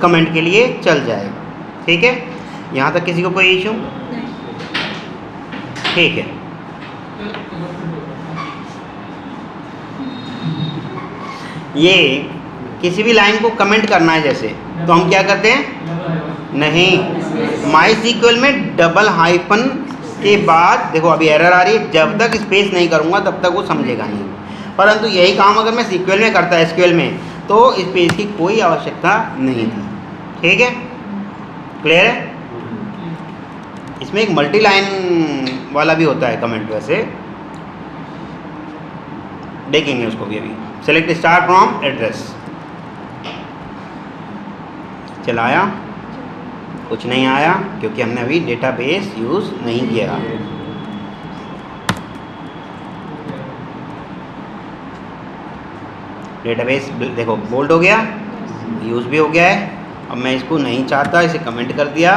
Comment के लिए चल जाएगा। ठीक है, यहाँ तक किसी को कोई इशू? ठीक है, ये किसी भी लाइन को कमेंट करना है जैसे, तो हम क्या करते हैं? नहीं, माई सीक्वल में डबल हाइफन के बाद, देखो अभी एरर आ रही है, जब तक स्पेस नहीं करूँगा तब तक वो समझेगा नहीं। परंतु यही काम अगर मैं सीक्वल में करता है, एसक्यूएल में, तो स्पेस की कोई आवश्यकता नहीं थी। ठीक है, क्लियर है? इसमें एक मल्टी लाइन वाला भी होता है कमेंट, वैसे देखेंगे उसको भी अभी। सेलेक्ट स्टार फ्रॉम एड्रेस, चलाया, कुछ नहीं आया क्योंकि हमने अभी डेटाबेस यूज़ नहीं किया। डेटाबेस देखो बोल्ड हो गया, यूज़ भी हो गया है। अब मैं इसको नहीं चाहता, इसे कमेंट कर दिया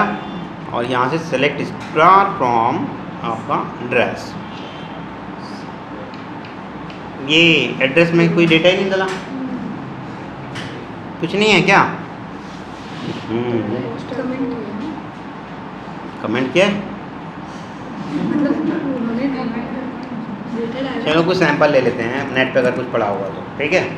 और यहाँ से सेलेक्ट स्टार फ्रॉम आपका एड्रेस। ये एड्रेस में कोई डेटा ही नहीं डाला, कुछ नहीं है क्या? कमेंट किया? चलो कुछ सैंपल ले लेते हैं, नेट पे अगर कुछ पड़ा होगा तो। ठीक है,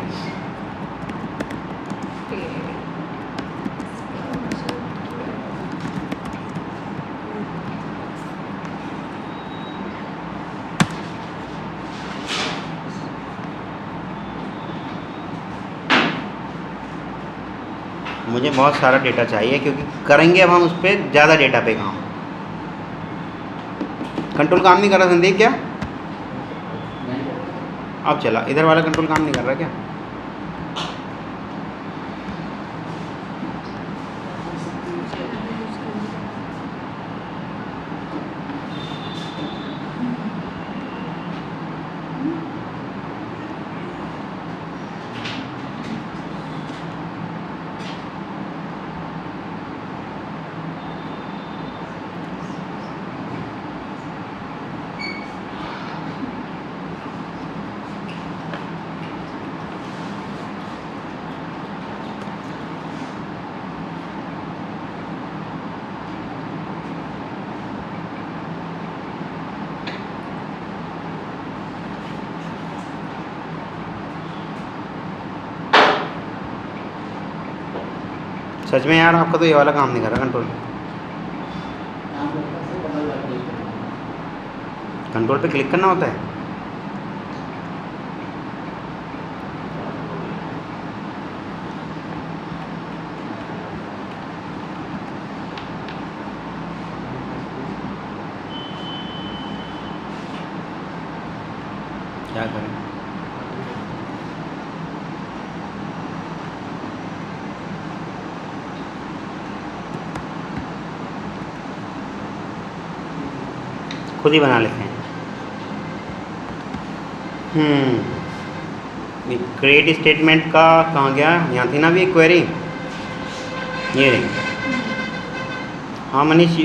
मुझे बहुत सारा डेटा चाहिए क्योंकि करेंगे अब हम उस पर ज़्यादा डेटा पे काम। कंट्रोल काम नहीं कर रहा संदीप क्या? अब चला, इधर वाला कंट्रोल काम नहीं कर रहा क्या? सच में यार, आपका तो ये वाला काम नहीं कर रहा कंट्रोल। कंट्रोल पे क्लिक करना होता है। क्या करें? खुद ही बना लेते हैं। क्रिएट स्टेटमेंट का कहाँ गया? यहाँ थी ना भी एक क्वेरी, ये रही। हाँ मनीष,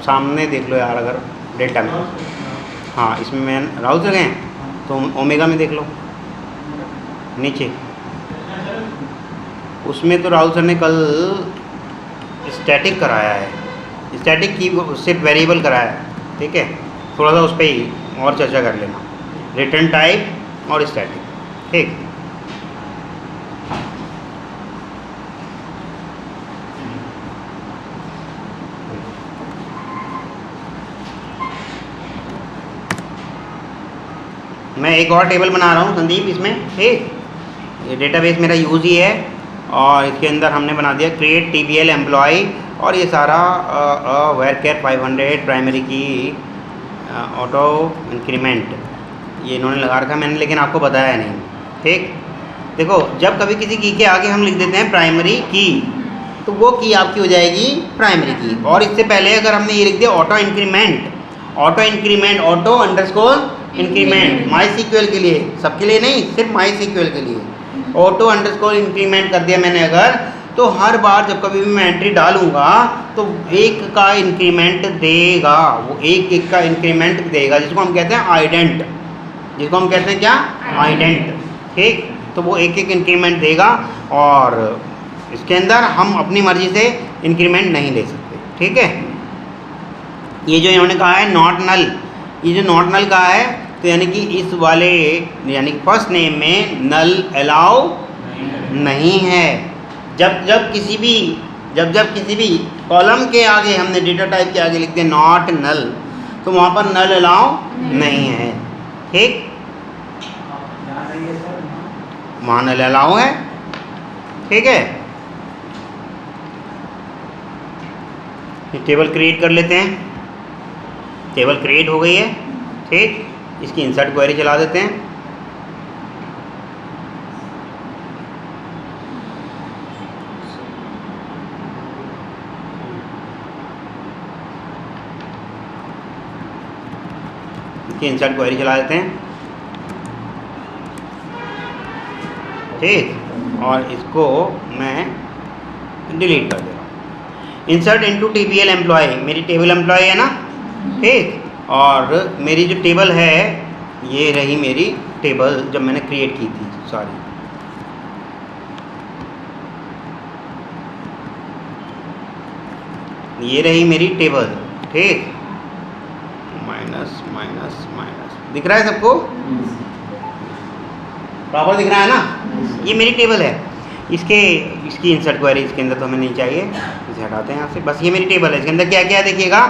सामने देख लो यार, अगर डेटा में, हाँ इसमें मैं राउल से गए तो ओमेगा में देख लो नीचे, उसमें तो राहुल सर ने कल स्टैटिक कराया है, स्टैटिक की सिर्फ वेरिएबल कराया है। ठीक है, थोड़ा सा उस पर ही और चर्चा कर लेना, रिटर्न टाइप और स्टैटिक। ठीक, मैं एक और टेबल बना रहा हूँ संदीप इसमें। ठीक, ये डेटाबेस मेरा यूज़ ही है और इसके अंदर हमने बना दिया क्रिएट टीबीएल एम्प्लॉय, और ये सारा वेरकेयर 500 प्राइमरी की ऑटो इंक्रीमेंट ये इन्होंने लगा रखा मैंने, लेकिन आपको बताया नहीं। ठीक, देखो जब कभी किसी की के आगे हम लिख देते हैं प्राइमरी की, तो वो की आपकी हो जाएगी प्राइमरी की। और इससे पहले अगर हमने ये लिख दिया auto increment, auto increment, auto underscore increment, MySQL के लिए, सबके लिए नहीं, सिर्फ माई सीक्वल के लिए ऑटो अंडरस्कोर इंक्रीमेंट कर दिया मैंने अगर, तो हर बार जब कभी भी मैं एंट्री डालूंगा तो एक का इंक्रीमेंट देगा, वो एक एक का इंक्रीमेंट देगा, जिसको हम कहते हैं आइडेंट, जिसको हम कहते हैं क्या? आइडेंट। ठीक, तो वो एक एक इंक्रीमेंट देगा और इसके अंदर हम अपनी मर्जी से इंक्रीमेंट नहीं ले सकते, ठीक है। ये जो इन्होंने कहा है नॉट नल, ये जो नॉट नल कहा है तो यानी कि इस वाले यानी कि फर्स्ट नेम में नल अलाउ नहीं है। जब किसी भी कॉलम के आगे हमने डेटा टाइप के आगे लिखते हैं नॉट नल, तो वहाँ पर नल अलाउ नहीं है, ठीक। वहाँ नल अलाउ है, ठीक है। टेबल क्रिएट कर लेते हैं। टेबल क्रिएट हो गई है, ठीक। इसकी इंसर्ट क्वेरी चला देते हैं। इसकी इंसर्ट क्वेरी चला देते हैं, ठीक। और इसको मैं डिलीट कर दे रहा हूँ। इंसर्ट इनटू टीबीएल एम्प्लॉय, मेरी टेबल एम्प्लॉय है ना, ठीक। और मेरी जो टेबल है ये रही मेरी टेबल जब मैंने क्रिएट की थी, सॉरी। ये रही मेरी टेबल, ठीक। माइनस माइनस माइनस दिख रहा है सबको, प्रॉपर दिख रहा है ना। ये मेरी टेबल है, इसकी इंसर्ट क्वेरी इसके अंदर तो हमें नहीं चाहिए, इसे हटाते हैं यहाँ से। बस ये मेरी टेबल है, इसके अंदर क्या क्या देखिएगा,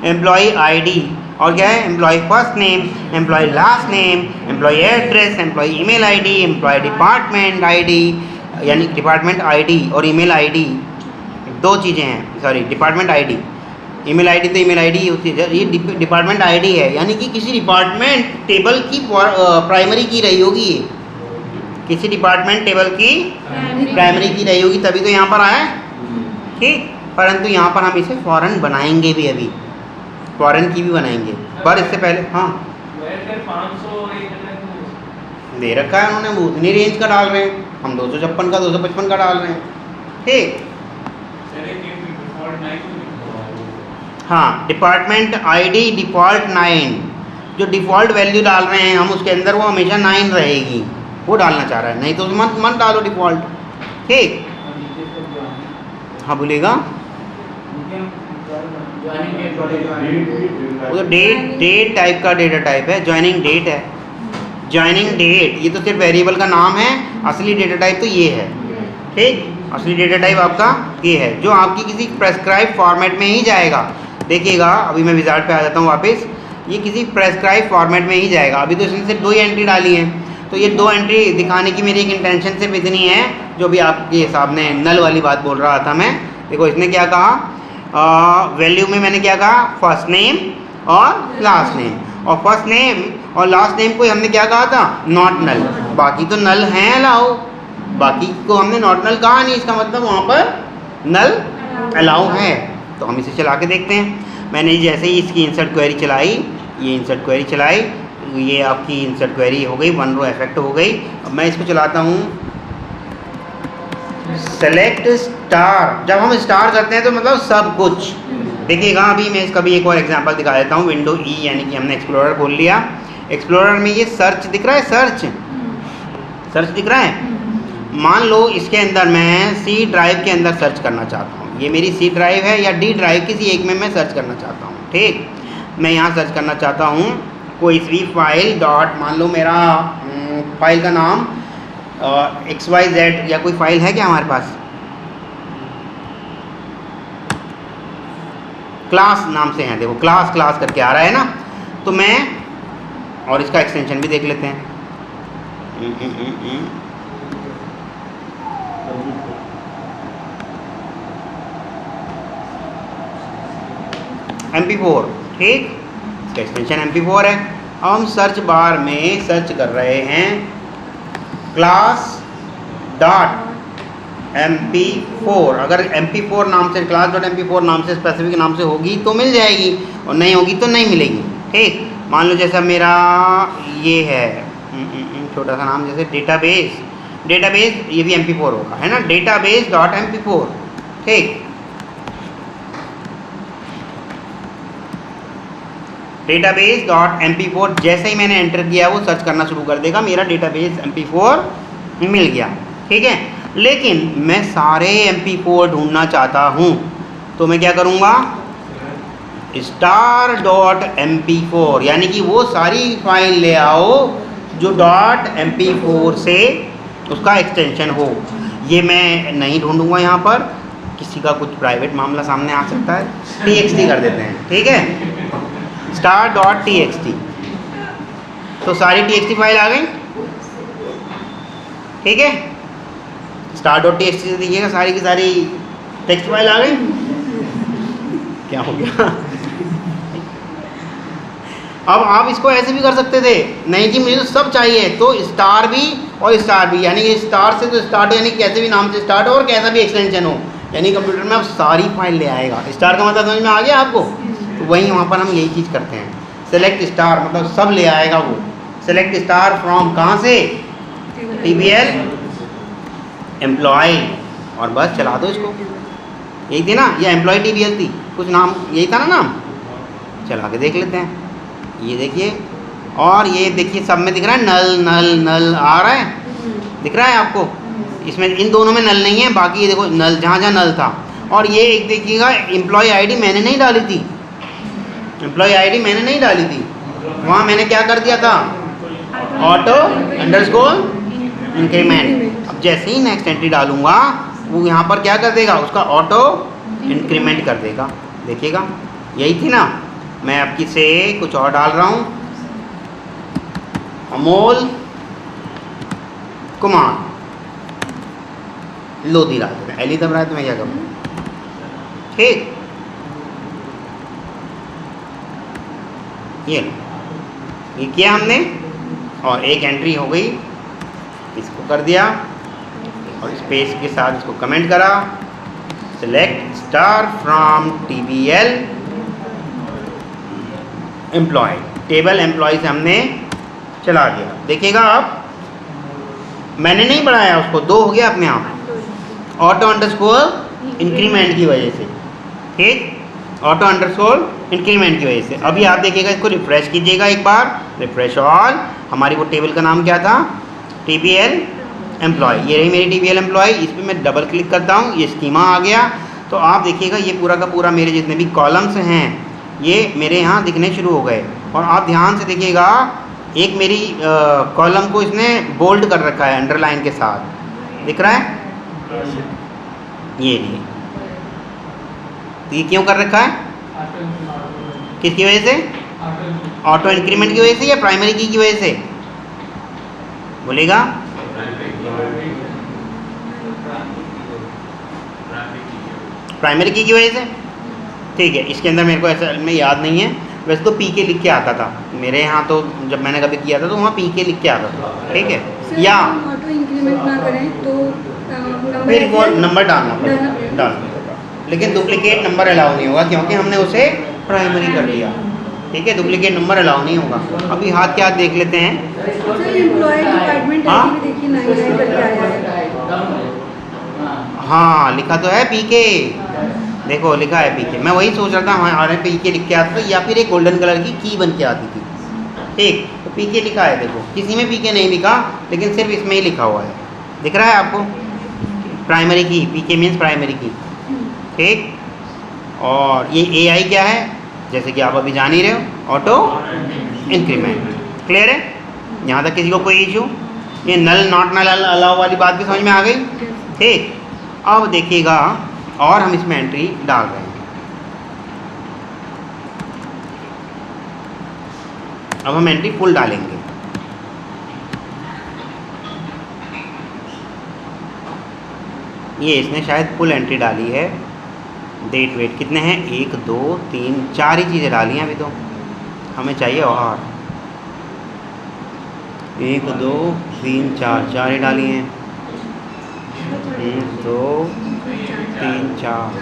एम्प्लॉय आईडी और क्या है, employee first name, employee last name, employee address, employee email ID, employee department ID, यानी डिपार्टमेंट आईडी और ईमेल आईडी दो चीज़ें हैं, sorry department ID, email ID तो ईमेल आईडी होती है, ये डिपार्टमेंट आईडी है, यानी कि किसी डिपार्टमेंट टेबल की प्राइमरी की रही होगी, ये किसी डिपार्टमेंट टेबल की प्राइमरी की रही होगी, तभी तो यहाँ पर आया, ठीक। परंतु यहाँ पर हम इसे फॉरेन बनाएंगे भी, अभी फॉरेन की भी बनाएंगे, पर इससे पहले हाँ दे रखा है उन्होंने, वो उतनी रेंज का डाल रहे हैं, हम 256 का 255 का डाल रहे हैं, ठीक। हाँ, डिपार्टमेंट आईडी डिफ़ॉल्ट 9, जो डिफ़ॉल्ट वैल्यू डाल रहे हैं हम उसके अंदर वो हमेशा 9 रहेगी, वो डालना चाह रहा है, नहीं तो मत डालो डिफ़ॉल्ट, ठीक। हाँ बोलेगा, वो तो डेट टाइप का डेटा टाइप है, ज्वाइनिंग डेट है, ज्वाइनिंग डेट, ये तो सिर्फ वेरिएबल का नाम है, असली डेटा टाइप तो ये है, ठीक। असली डेटा टाइप आपका ये है, जो आपकी किसी प्रेस्क्राइब फॉर्मेट में ही जाएगा। देखिएगा अभी मैं विजार्ड पे आ जाता हूँ वापस, ये किसी प्रेस्क्राइब फॉर्मेट में ही जाएगा। अभी तो इसने सिर्फ 2 ही एंट्री डाली है, तो ये 2 एंट्री दिखाने की मेरी एक इंटेंशन सिर्फ इतनी है, जो भी आपके हिसाब ने नल वाली बात बोल रहा था मैं। देखो इसने क्या कहा, वैल्यू में मैंने क्या कहा, फर्स्ट नेम और लास्ट नेम, और फर्स्ट नेम और लास्ट नेम को हमने क्या कहा था, नॉट नल, बाकी तो नल हैं अलाउ, बाकी को हमने नॉट नल कहा नहीं, इसका मतलब वहाँ पर नल अलाउ है। तो हम इसे चला के देखते हैं। मैंने जैसे ही इसकी इंसर्ट क्वेरी चलाई, ये इंसर्ट क्वेरी चलाई, ये आपकी इंसर्ट क्वेरी हो गई, 1 रो इफेक्ट हो गई। अब मैं इसको चलाता हूँ, सेलेक्ट स्टार, जब हम स्टार करते हैं तो मतलब सब कुछ। देखिएगा अभी मैं इसका भी एक और एग्जांपल दिखा देता हूँ। विंडो ई यानी कि हमने एक्सप्लोरर खोल लिया, एक्सप्लोरर में ये सर्च दिख रहा है, सर्च दिख रहा है। मान लो इसके अंदर मैं सी ड्राइव के अंदर सर्च करना चाहता हूँ, ये मेरी सी ड्राइव है या डी ड्राइव, किसी एक में मैं सर्च करना चाहता हूँ, ठीक। मैं यहाँ सर्च करना चाहता हूँ कोई सी फाइल डॉट, मान लो मेरा फाइल का नाम XYZ या कोई फाइल है क्या हमारे पास, क्लास नाम से है, देखो क्लास करके आ रहा है ना। तो मैं और इसका एक्सटेंशन भी देख लेते हैं, MP4, ठीक। इसका एक्सटेंशन MP4 है। अब हम सर्च बार में सर्च कर रहे हैं क्लास डॉट MP4, अगर MP4 नाम से, क्लास डॉट MP4 नाम से, स्पेसिफिक नाम से होगी तो मिल जाएगी, और नहीं होगी तो नहीं मिलेगी, ठीक। मान लो जैसा मेरा ये है छोटा सा नाम, जैसे डेटाबेस, ये भी MP4 होगा, है ना, डेटाबेस डॉट MP4, ठीक। डेटाबेस डॉट MP4 जैसे ही मैंने एंटर किया वो सर्च करना शुरू कर देगा, मेरा डेटाबेस MP4 मिल गया, ठीक है। लेकिन मैं सारे MP4 ढूंढना चाहता हूँ, तो मैं क्या करूँगा, star.mp4, यानी कि वो सारी फाइल ले आओ जो .mp4 से उसका एक्सटेंशन हो। ये मैं नहीं ढूंढूंगा यहाँ पर, किसी का कुछ प्राइवेट मामला सामने आ सकता है, txt कर देते हैं, ठीक है, star.txt। तो सारी txt फाइल आ गई, ठीक है, star.txt से देखिएगा सारी की सारी टेक्स्ट फाइल आ गई। क्या हो गया? अब आप इसको ऐसे भी कर सकते थे, नहीं जी मुझे तो सब चाहिए, तो स्टार भी और स्टार भी, यानी कि स्टार से तो स्टार्ट, यानी कैसे भी नाम से स्टार्ट हो और कैसा भी एक्सटेंशन हो, यानी कंप्यूटर में आप सारी फाइल ले आएगा। स्टार का मतलब समझ में आ गया आपको? तो वहीं वहाँ पर हम यही चीज़ करते हैं, सेलेक्ट स्टार मतलब सब ले आएगा वो। सेलेक्ट स्टार फ्रॉम कहाँ से, TBL एम्प्लॉय, और बस चला दो इसको। यही थी ना, ये एम्प्लॉय TBL थी, कुछ नाम यही था ना नाम, चला के देख लेते हैं। ये देखिए, और ये देखिए सब में दिख रहा है नल नल नल आ रहा है, दिख रहा है आपको? इसमें इन दोनों में नल नहीं है, बाकी ये देखो नल, जहाँ जहाँ नल था। और ये एक देखिएगा एम्प्लॉय आईडी मैंने नहीं डाली थी, एम्प्लॉय आईडी मैंने नहीं डाली थी, वहाँ मैंने क्या कर दिया था, ऑटो अंडरस्कोर इंक्रीमेंट। अब जैसे ही नेक्स्ट एंट्री डालूंगा वो यहाँ पर क्या कर देगा, उसका ऑटो इंक्रीमेंट कर देगा। देखिएगा यही थी ना, मैं आपकी से कुछ और डाल रहा हूँ, अमोल कुमार लोधी डाल देते हैं, एली दब रहा है तो मैं क्या करूँ, ठीक। ये किया हमने, और एक एंट्री हो गई, इसको कर दिया और स्पेस के साथ इसको कमेंट करा, select star from TBL employee, table employee से हमने चला दिया। देखिएगा आप, मैंने नहीं बढ़ाया उसको, 2 हो गया अपने आप, ऑटो अंडरस्कोर इंक्रीमेंट की वजह से, ठीक, ऑटो अंडरस्कोर इंक्रीमेंट की वजह से। अभी आप देखिएगा, इसको रिफ्रेश कीजिएगा एक बार, रिफ्रेश ऑल, हमारी वो टेबल का नाम क्या था, TBL एम्प्लॉय। ये रही मेरी TBL एम्प्लॉय, इस पर मैं डबल क्लिक करता हूँ, ये स्कीमा आ गया। तो आप देखिएगा ये पूरा का पूरा मेरे जितने भी कॉलम्स हैं ये मेरे यहाँ दिखने शुरू हो गए। और आप ध्यान से देखिएगा, एक मेरी कॉलम को इसने बोल्ड कर रखा है अंडरलाइन के साथ, दिख रहा है, ये लिए। तो ये क्यों कर रखा है, किसकी वजह से, ऑटो इंक्रीमेंट की वजह से या प्राइमरी की वजह से, बोलेगा? प्राइमरी की वजह से, ठीक है। इसके अंदर मेरे को ऐसा में याद नहीं है, वैसे तो PK लिख के आता था मेरे यहाँ, तो जब मैंने कभी किया था तो वहाँ PK लिख के आता था, ठीक है। या ऑटो इंक्रीमेंट ना करें तो फिर वो नंबर डालना पड़ेगा, लेकिन डुप्लीकेट नंबर अलाउ नहीं होगा क्योंकि हमने उसे प्राइमरी कर दिया, ठीक है। डुप्लीकेट नंबर अलाउ नहीं होगा। अभी हाथ के हाथ देख लेते हैं, हाँ लिखा तो है PK, देखो लिखा है PK। मैं वही सोच रहा था हमारे PK लिख के आता था, या फिर एक गोल्डन कलर की बन के आती थी, ठीक। तो PK लिखा है, देखो किसी में PK नहीं लिखा, लेकिन सिर्फ इसमें ही लिखा हुआ है, दिख रहा है आपको, प्राइमरी की, PK मीन्स प्राइमरी की, ठीक। और ये AI क्या है, जैसे कि आप अभी जान ही रहे हो, ऑटो इंक्रीमेंट। क्लियर है यहाँ तक, किसी को कोई इशू? ये नल नॉट नल अलाउ वाली बात भी समझ में आ गई, ठीक। अब देखिएगा, और हम इसमें एंट्री डाल रहे हैं। अब हम एंट्री फुल डालेंगे। ये इसने शायद फुल एंट्री डाली है। डेट वेट कितने हैं, 1 2 3 4 ही चीज़ें डाली हैं अभी तो, हमें चाहिए और 1 2 3 4 ही डाली हैं, 1 2 3 4,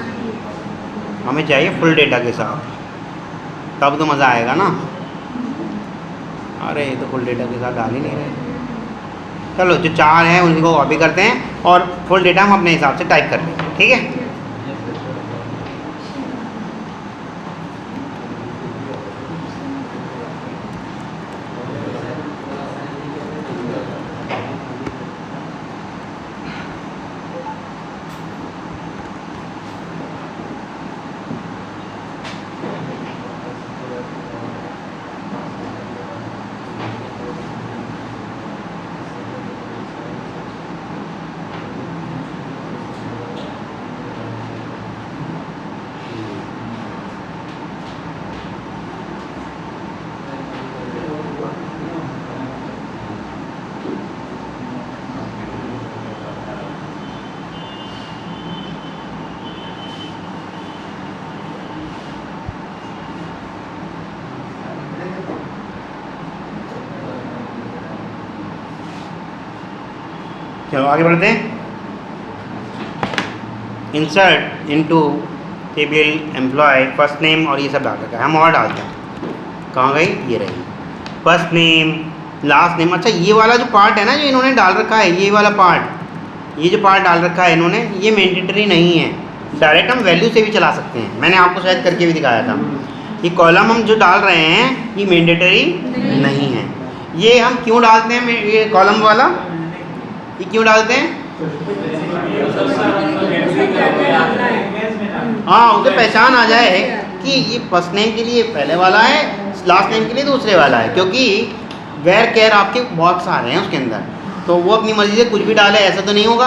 हमें चाहिए फुल डेटा के साथ, तब तो मज़ा आएगा ना। अरे ये तो फुल डेटा के साथ डाल ही नहीं रहे। चलो जो 4 हैं उनको कॉपी करते हैं और फुल डेटा हम अपने हिसाब से टाइप कर लेंगे, ठीक है। चलो आगे बढ़ते हैं। Insert into table employee first name और ये सब डाल रखा है, हम और डालते हैं। कहाँ गई, ये रही फर्स्ट नेम लास्ट नेम। अच्छा ये वाला जो पार्ट है ना जो इन्होंने डाल रखा है, ये वाला पार्ट, ये जो पार्ट डाल रखा है इन्होंने, ये मैंडेटरी नहीं है, डायरेक्ट हम वैल्यू से भी चला सकते हैं। मैंने आपको शायद करके भी दिखाया था। ये कॉलम हम जो डाल रहे हैं ये मैंडेटरी नहीं है। ये हम क्यों डालते हैं, ये कॉलम वाला ये क्यों डालते हैं? हाँ, उसे पहचान आ जाए कि ये फर्स्ट नेम के लिए पहले वाला है, लास्ट नेम के लिए दूसरे वाला है, क्योंकि वेयर केयर आपके बहुत सारे हैं उसके अंदर, तो वो अपनी मर्जी से कुछ भी डाले ऐसा तो नहीं होगा।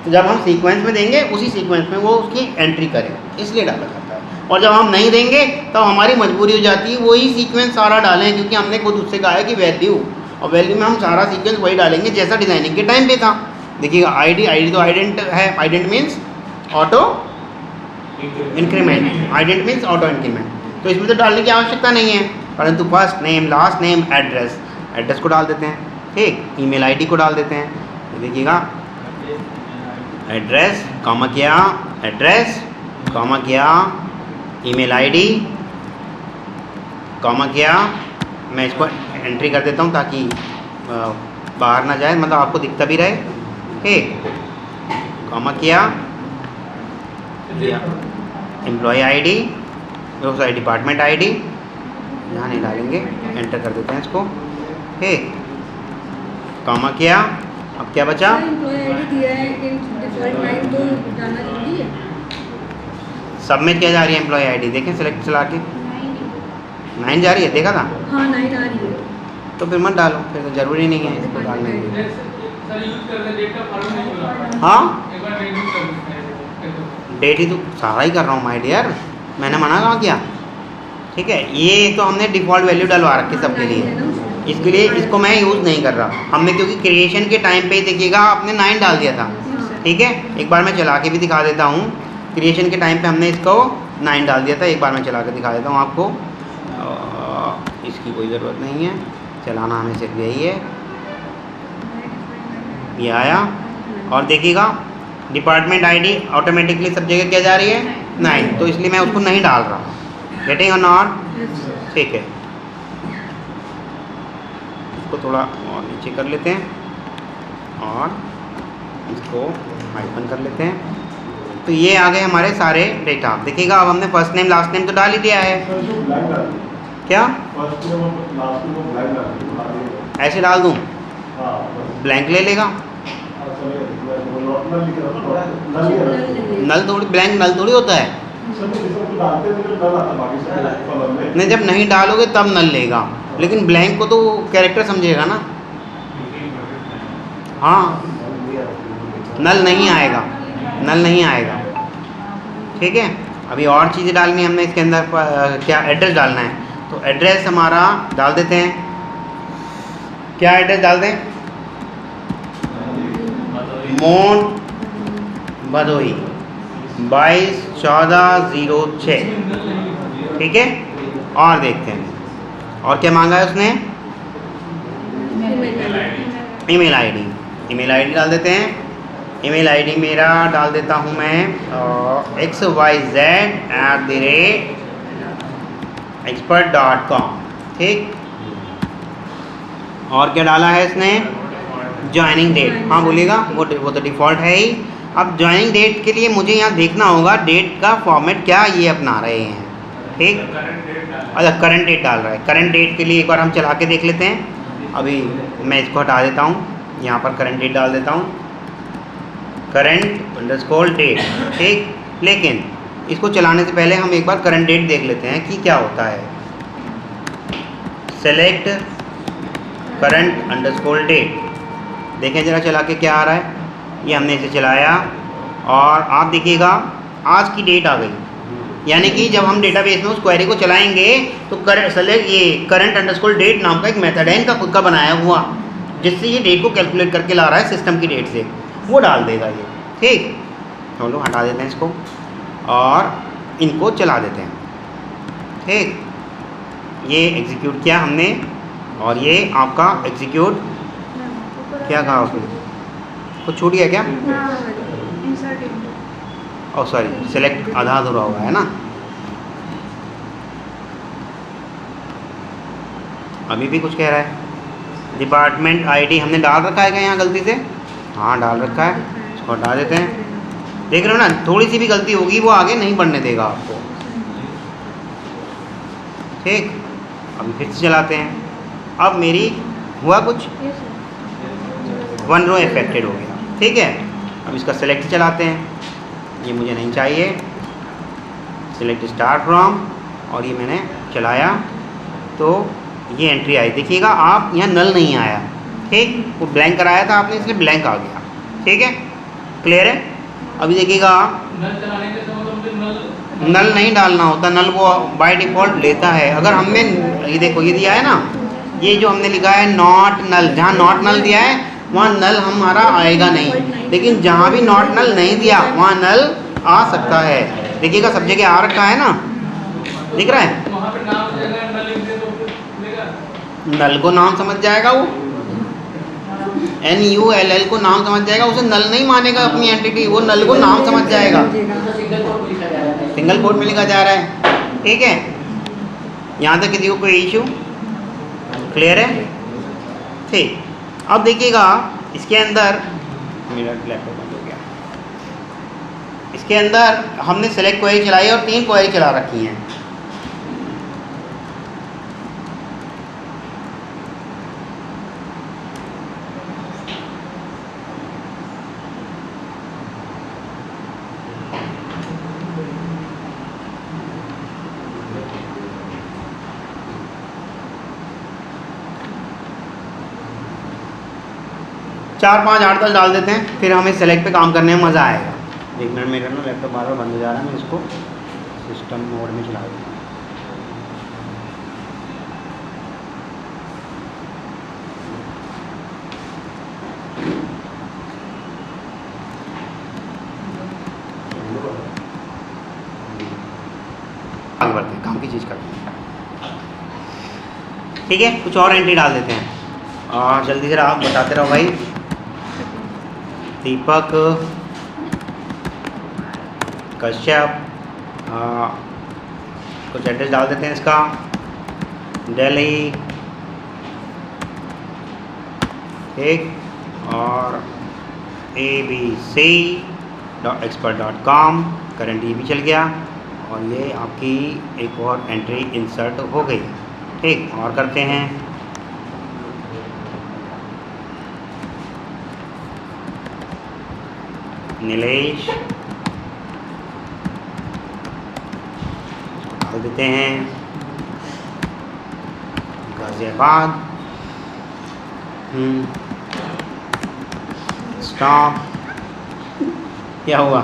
तो जब हम सीक्वेंस में देंगे उसी सीक्वेंस में वो उसकी एंट्री करें, इसलिए डाला जाता है। और जब हम नहीं देंगे तो हमारी मजबूरी हो जाती है वही सीक्वेंस सारा डालें, क्योंकि हमने खुद उससे कहा है कि वैल्यू, और वैल्यू में हम सारा सीक्वेंस वही डालेंगे जैसा डिज़ाइनिंग के टाइम पे था। देखिएगा आईडी तो आइडेंट है, ident means auto increment, ident means auto increment, तो इसमें तो डालने की आवश्यकता नहीं है। परंतु first name last name address, address को डाल देते हैं, ठीक, ईमेल आईडी को डाल देते हैं। तो देखिएगा एड्रेस कॉमा किया, एड्रेस कॉमा किया, ईमेल आईडी कॉमा किया। मैं इसको एंट्री कर देता हूँ ताकि बाहर ना जाए, मतलब आपको दिखता भी रहे, ठीक, कॉमा किया, employee ID, sorry department ID यहाँ नहीं डालेंगे, एंटर कर देते हैं इसको, ठीक, कॉमा किया। अब क्या बचा, एम्प्लॉय आईडी दिया है इन डिफॉल्ट लाइन, तो डालना जरूरी है। सबमिट किया जा रही है एम्प्लॉय आईडी, देखें सिलेक्ट चला के 9 जा रही है, देखा था? हाँ 9 आ रही है, तो फिर मत डालो, फिर तो ज़रूरी नहीं है इसको डालने के लिए। हाँ डेट ही तो सारा ही कर रहा हूँ माय डियर, मैंने मना कहाँ किया, ठीक है। ये तो हमने डिफ़ॉल्ट वैल्यू डलवा रखी सबके लिए, इसके लिए इसको मैं यूज़ नहीं कर रहा हमने, क्योंकि क्रिएशन के टाइम पे देखिएगा आपने 9 डाल दिया था, ठीक है। एक बार मैं चला के भी दिखा देता हूँ, क्रिएशन के टाइम पे हमने इसको 9 डाल दिया था। एक बार मैं चला के दिखा देता हूँ आपको, इसकी कोई ज़रूरत नहीं है, चलाना हमें सिर्फ यही है। ये आया और देखिएगा डिपार्टमेंट आईडी ऑटोमेटिकली सब जगह क्या जा रही है 9, तो इसलिए मैं उसको नहीं डाल रहा। गेटिंग और नॉट, ठीक है। इसको थोड़ा और नीचे कर लेते हैं और इसको हाइफन कर लेते हैं। तो ये आ गए हमारे सारे डेटा। देखिएगा अब हमने फर्स्ट नेम लास्ट नेम तो डाल ही दिया है, क्या ऐसे डाल दूँ, ब्लैंक ले लेगा, नल थोड़ी, ब्लैंक नल थोड़ी होता है, नहीं जब नहीं डालोगे तब नल लेगा, लेकिन ब्लैंक को तो कैरेक्टर समझेगा ना। हाँ नल नहीं आएगा, नल नहीं आएगा, ठीक है। अभी और चीज़ें डालनी है हमने इसके अंदर, क्या एड्रेस डालना है, तो एड्रेस हमारा डाल देते हैं। क्या एड्रेस डाल दें, मोन भदोई 221406, ठीक है। और देखते हैं और क्या मांगा है उसने, ईमेल आईडी, ईमेल आईडी डाल देते हैं। ईमेल आईडी मेरा डाल देता हूँ मैं xyz@expert.com, ठीक। और क्या डाला है इसने, ज्वाइनिंग डेट, हाँ बोलिएगा, वो तो डिफ़ॉल्ट है ही। अब ज्वाइनिंग डेट के लिए मुझे यहाँ देखना होगा डेट का फॉर्मेट क्या ये अपना रहे हैं, ठीक। अच्छा करंट डेट डाल रहा है, करंट डेट के लिए एक बार हम चला के देख लेते हैं। अभी मैं इसको हटा देता हूँ, यहाँ पर करंट डेट डाल देता हूँ, करंट अंडरस्कोर डेट, ठीक। लेकिन इसको चलाने से पहले हम एक बार करंट डेट देख लेते हैं कि क्या होता है। सेलेक्ट करंट अंडरस्कोर डेट, देखें ज़रा चला के क्या आ रहा है। ये हमने इसे चलाया और आप देखिएगा आज की डेट आ गई, यानी कि जब हम डेटाबेस में उस क्वेरी को चलाएंगे तो सेलेक्ट ये करंट अंडरस्कोर डेट नाम का एक मेथड है इनका खुद का बनाया हुआ, जिससे ये डेट को कैलकुलेट करके ला रहा है सिस्टम की डेट से, वो डाल देगा ये, ठीक। चलो हटा देते हैं इसको और इनको चला देते हैं, ठीक। ये एग्जीक्यूट किया हमने और ये आपका एग्जीक्यूट क्या कहा उसने, कुछ छूट गया क्या? Insert into. Oh sorry, select आधा अधूरा हुआ है ना। अभी भी कुछ कह रहा है। डिपार्टमेंट आईडी हमने डाल रखा है क्या यहाँ गलती से? हाँ डाल रखा है, इसको हटा देते हैं। देख रहे हो ना, थोड़ी सी भी गलती होगी वो आगे नहीं बढ़ने देगा आपको। ठीक, अभी फिर से चलाते हैं। अब मेरी हुआ कुछ, Yes, sir. 1 रो इफेक्टेड हो गया। ठीक है, अब इसका सेलेक्ट चलाते हैं। ये मुझे नहीं चाहिए, सेलेक्ट स्टार्ट फ्रॉम, और ये मैंने चलाया तो ये एंट्री आई। देखिएगा आप, यहाँ नल नहीं आया। ठीक, वो ब्लैंक कराया था आपने, इसलिए ब्लैंक आ गया। ठीक है, क्लियर है? अभी देखिएगा, नल चलाने के समय तो मुझे नल नहीं डालना होता, नल वो बाय डिफ़ॉल्ट लेता है। अगर हमने ये देखो ये दिया है ना, ये जो हमने लिखा है नॉट नल, जहाँ नॉट नल दिया है वहाँ नल हमारा आएगा नहीं, लेकिन जहाँ भी नॉट नल नहीं दिया वहाँ नल आ सकता है। देखिएगा सब जगह आ रखा है ना, दिख रहा है? वहाँ पे नाम की जगह नल लिख दे तो फिर खुलेगा। नल को नाम समझ जाएगा वो, NULL को नाम समझ जाएगा, उसे नल नहीं मानेगा अपनी एंटिटी, वो नल को नाम समझ जाएगा। सिंगल कोड में लिखा जा रहा है। ठीक है, यहाँ तक किसी को कोई इशू? क्लियर है? ठीक, अब देखिएगा इसके अंदर, मेरा लैपटॉप बंद हो गया। इसके अंदर हमने सेलेक्ट क्वेरी चलाई और 3 क्वेरी चला रखी हैं। चार 5 8 10 डाल देते हैं, फिर हमें सेलेक्ट पे काम करने में मज़ा आएगा। एक मिनट, मेरा ना लैपटॉप बार बार बंद हो जा रहा है, मैं इसको सिस्टम मोड में चला दूँ। आगे बढ़ते हैं, काम की चीज़ करते हैं। ठीक है, कुछ और एंट्री डाल देते हैं और जल्दी से आप बताते रहो भाई। दीपक, कश्यप, कुछ एड्रेस डाल देते हैं इसका, दिल्ली। ठीक, और abc.expert.com, करंट ये भी चल गया और ये आपकी एक और एंट्री इंसर्ट हो गई। ठीक, और करते हैं। नीलेश डाल देते हैं, गाजियाबाद। स्टॉप, क्या हुआ?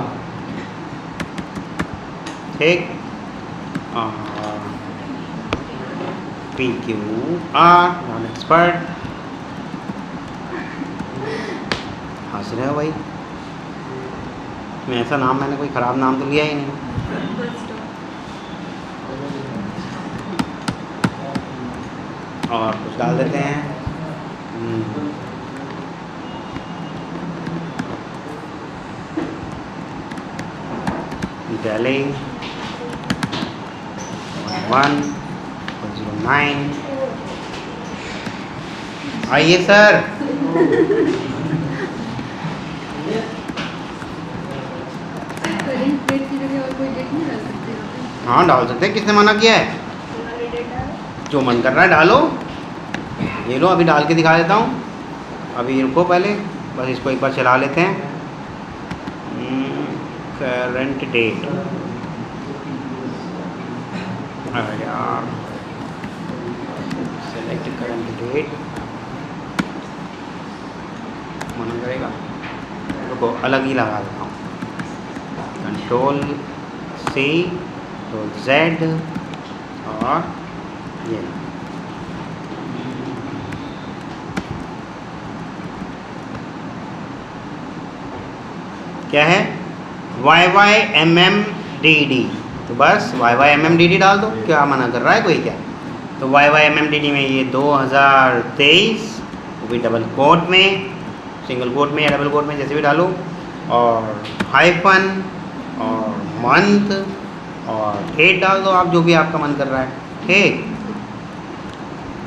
ठीक, PQR नॉन एक्सपर्ट। हंस रहे हो भाई, मैं ऐसा नाम, मैंने कोई ख़राब नाम तो लिया ही नहीं। और कुछ डाल देते हैं। दिल्ली 109। आइए सर। करेंट डेट की जगह और कोई डेट नहीं डाल सकते यहाँ पे? हाँ डाल सकते हैं, किसने मना किया है? हमारे डेट है। जो मन कर रहा है डालो। ये लो, अभी डाल के दिखा देता हूँ। अभी रुको, पहले बस इसको एक बार चला लेते हैं। करंट डेट, अरे यार, सेलेक्ट करंट डेट मना करेगा। रुको, अलग ही लगा देता हूँ। Ctrl+C, Ctrl+Z और ये क्या है? YYMMDD। तो बस YYMMDD डाल दो, क्या मना कर रहा है कोई क्या? तो YYMMDD में ये 2023, वो भी डबल कोट में, सिंगल कोट में या डबल कोट में जैसे भी डालो, और हाइफन और मंथ और डेट डाल दो आप, जो भी आपका मन कर रहा है। ठीक,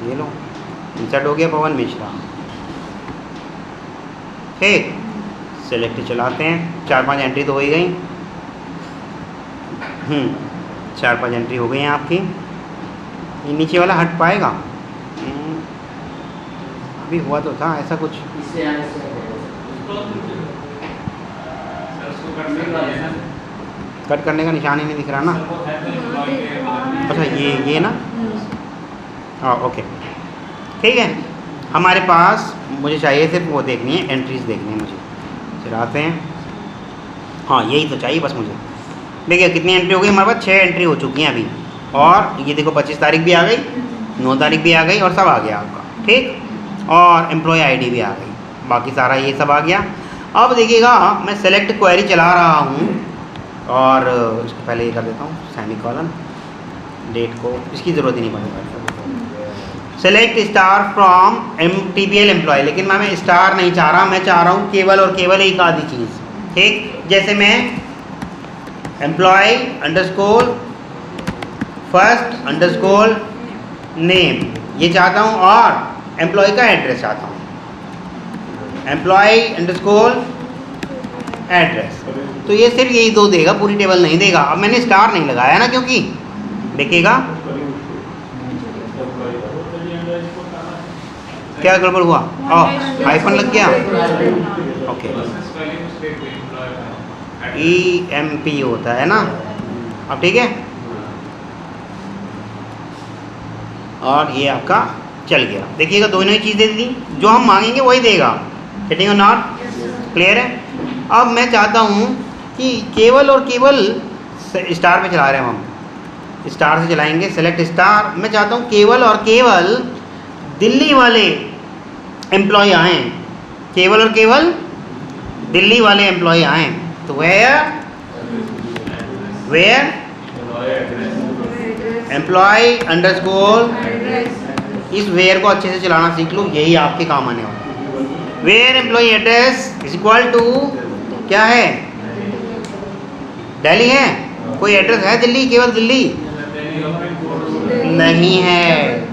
ये लो इंसर्ट हो गया पवन मिश्रा। ठीक, सेलेक्ट चलाते हैं, 4-5 एंट्री तो हो ही गई। 4-5 एंट्री हो गई हैं आपकी। ये नीचे वाला हट पाएगा? अभी हुआ तो था ऐसा कुछ। कट करने का निशान ही नहीं दिख रहा ना। अच्छा ये ना, हाँ ओके ठीक है। हमारे पास मुझे चाहिए सिर्फ वो देखनी है, एंट्रीज देखनी है मुझे। चलाते हैं, हाँ यही तो चाहिए बस मुझे। देखिए कितनी एंट्री हो गई हमारे पास, 6 एंट्री हो चुकी हैं अभी। और ये देखो 25 तारीख भी आ गई, 9 तारीख भी आ गई और सब आ गया आपका। ठीक, और एम्प्लॉय आईडी भी आ गई, बाकी सारा ये सब आ गया। अब देखिएगा मैं सेलेक्ट क्वेरी चला रहा हूँ और इसको पहले ये कर देता हूँ सेमीकोलन, डेट को इसकी ज़रूरत ही नहीं पड़ेगा। Select star from TPL employee, लेकिन मैं स्टार नहीं चाह रहा, मैं चाह रहा हूँ केवल और केवल एक आधी चीज़। ठीक, जैसे मैं employee underscore first underscore name ये चाहता हूँ और एम्प्लॉय का एड्रेस चाहता हूँ, एम्प्लॉय अंडरस्कोर एड्रेस। तो ये सिर्फ यही 2 देगा, पूरी टेबल नहीं देगा। अब मैंने स्टार नहीं लगाया ना, क्योंकि देखिएगा क्या गड़बड़ हुआ, हाइफन लग गया। ओके, EMP होता है ना। अब ठीक है, और ये आपका चल गया। देखिएगा दोनों ही चीज़ें दी, जो हम मांगेंगे वही देगा। फिटिंग और नॉट, क्लियर है। अब मैं चाहता हूँ कि केवल और केवल स्टार पे चला रहे हैं हम, स्टार से चलाएंगे। सेलेक्ट स्टार, मैं चाहता हूँ केवल और केवल दिल्ली वाले एम्प्लॉय आएँ, केवल और केवल दिल्ली वाले एम्प्लॉय आएँ। तो वेयर एम्प्लॉय अंडरस्कोर, इस वेयर को अच्छे से चलाना सीख लो, यही आपके काम आने वाला है। Where employee address is equal to क्या है, दिल्ली है। कोई एड्रेस है दिल्ली, केवल दिल्ली नहीं है।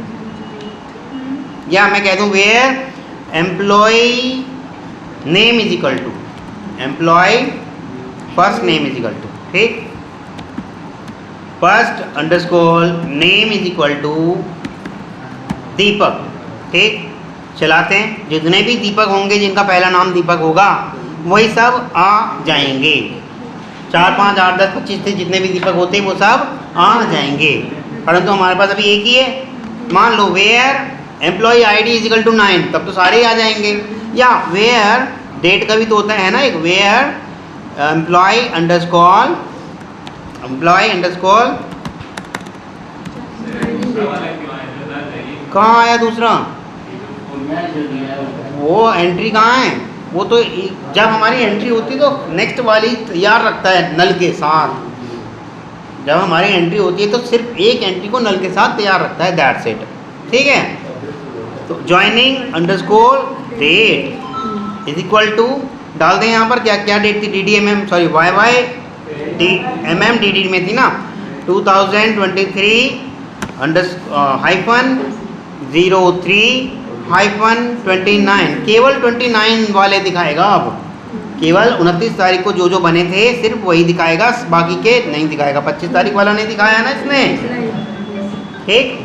या मैं कह दूं where employ name is equal to employ first name is equal to, ठीक, first underscore name is equal to Deepak. ठीक, चलाते हैं। जितने भी दीपक होंगे, जिनका पहला नाम दीपक होगा, वही सब आ जाएंगे। 4, 5, 8, 10, 25 थे, जितने भी दीपक होते हैं वो सब आ जाएंगे, परंतु हमारे पास अभी एक ही है। मान लो where employ ID is equal to 9, तब तो सारे ही आ जाएंगे। या वेयर डेट का भी तो होता है ना एक, वेयर एम्प्लॉय अंडरस्कोर कहाँ आया दूसरा, वो एंट्री कहाँ है। वो तो जब हमारी एंट्री होती है तो नेक्स्ट वाली तैयार रखता है नल के साथ। जब हमारी एंट्री होती है तो सिर्फ एक एंट्री को नल के साथ तैयार रखता है, दैट्स इट। ठीक है, तो joining underscore date is equal to डाल दें। यहाँ पर क्या क्या डेट थी, DDMM सॉरी YYDMM DD में थी ना, 2023 -03-29 केवल 29 वाले दिखाएगा। अब केवल 29 तारीख को जो जो बने थे सिर्फ वही दिखाएगा, बाकी के नहीं दिखाएगा। 25 तारीख वाला नहीं दिखाया ना इसने, ठीक।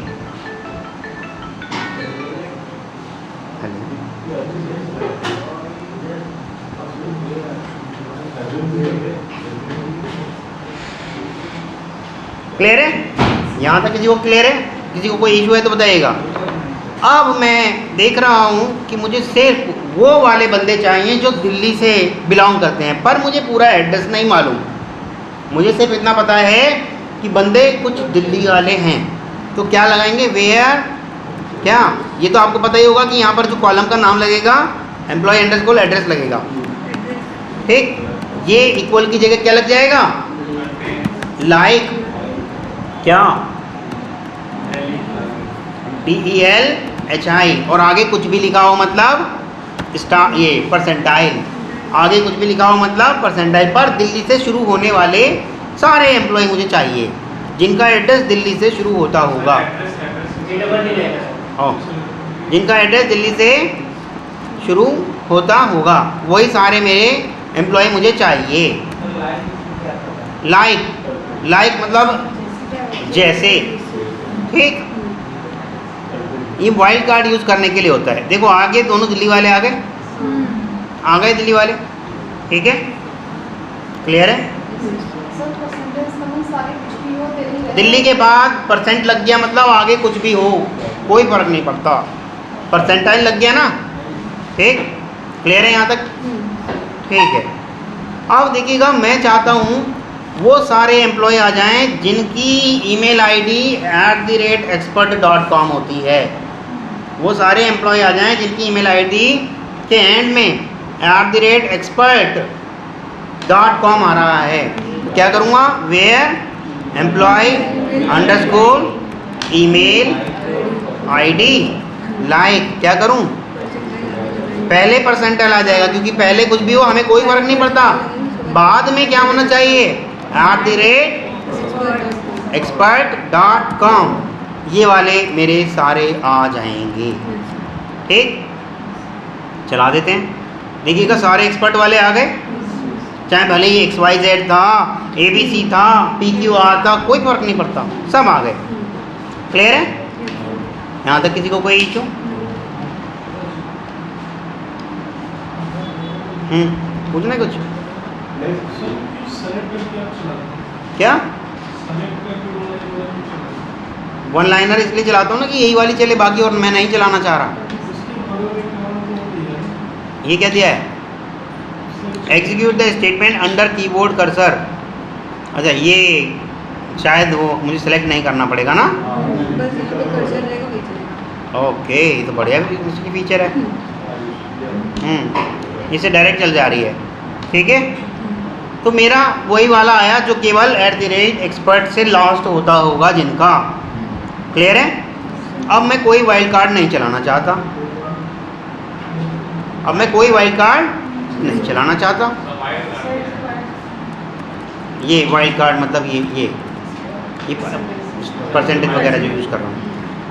क्लियर है, यहाँ तक किसी को क्लियर है? किसी को कोई इशू है तो बताइएगा। अब मैं देख रहा हूँ कि मुझे सिर्फ वो वाले बंदे चाहिए जो दिल्ली से बिलोंग करते हैं, पर मुझे पूरा एड्रेस नहीं मालूम। मुझे सिर्फ इतना पता है कि बंदे कुछ दिल्ली वाले हैं। तो क्या लगाएंगे, वेयर क्या, ये तो आपको पता ही होगा कि यहाँ पर जो कॉलम का नाम लगेगा एम्प्लॉय अंडरस्कोर एड्रेस लगेगा, ठीक। ये इक्वल की जगह क्या लग जाएगा, लाइक क्या, DELHI, और आगे कुछ भी लिखा हो मतलब ये परसेंटाइल, आगे कुछ भी लिखा हो मतलब परसेंटाइल पर दिल्ली से शुरू होने वाले सारे एम्प्लॉय मुझे चाहिए जिनका एड्रेस दिल्ली से शुरू होता होगा। जिनका एड्रेस दिल्ली से शुरू होता होगा वही सारे मेरे एम्प्लॉय मुझे चाहिए। लाइक मतलब जैसे, ठीक। ये वाइल्ड कार्ड यूज़ करने के लिए होता है। देखो आगे दोनों दिल्ली वाले आ गए दिल्ली वाले, ठीक है, क्लियर है। दिल्ली के बाद परसेंट लग गया मतलब आगे कुछ भी हो कोई फ़र्क नहीं पड़ता, परसेंटाइल लग गया ना, ठीक, क्लियर है यहाँ तक, ठीक है। अब देखिएगा मैं चाहता हूँ वो सारे एम्प्लॉय आ जाएं जिनकी ईमेल आईडी @expert.com होती है। वो सारे एम्प्लॉय आ जाएं जिनकी ईमेल आईडी के एंड में @expert.com आ रहा है। क्या करूँगा, where employ underscore email ID like, क्या करूँ, पहले परसेंटाइल आ जाएगा क्योंकि पहले कुछ भी हो हमें कोई फ़र्क नहीं पड़ता, बाद में क्या होना चाहिए @expert.com, ये वाले मेरे सारे आ जाएंगे, ठीक। चला देते हैं, देखिएगा सारे एक्सपर्ट वाले आ गए, चाहे भले ही XYZ था, ABC था, PQR था, कोई फ़र्क नहीं पड़ता, सब आ गए, क्लियर है। यहाँ तक किसी को कोई इशू? पूछना है कुछ? क्या वन लाइनर इसलिए चलाता हूँ ना कि यही वाली चले, बाकी और मैं नहीं चलाना चाह रहा। ये क्या दिया है, execute the statement under keyboard cursor. अच्छा ये शायद वो मुझे सेलेक्ट नहीं करना पड़ेगा ना, बस यहाँ पे कर्सर रहेगा वही चलेगा। ओके, ये तो बढ़िया उसकी फीचर है। इसे डायरेक्ट चल जा रही है, ठीक है। तो मेरा वही वाला आया जो केवल @expert से लास्ट होता होगा जिनका, क्लियर है। अब मैं कोई वाइल्ड कार्ड नहीं चलाना चाहता, ये वाइल्ड कार्ड मतलब ये परसेंटेज वगैरह जो यूज़ कर रहा हूँ,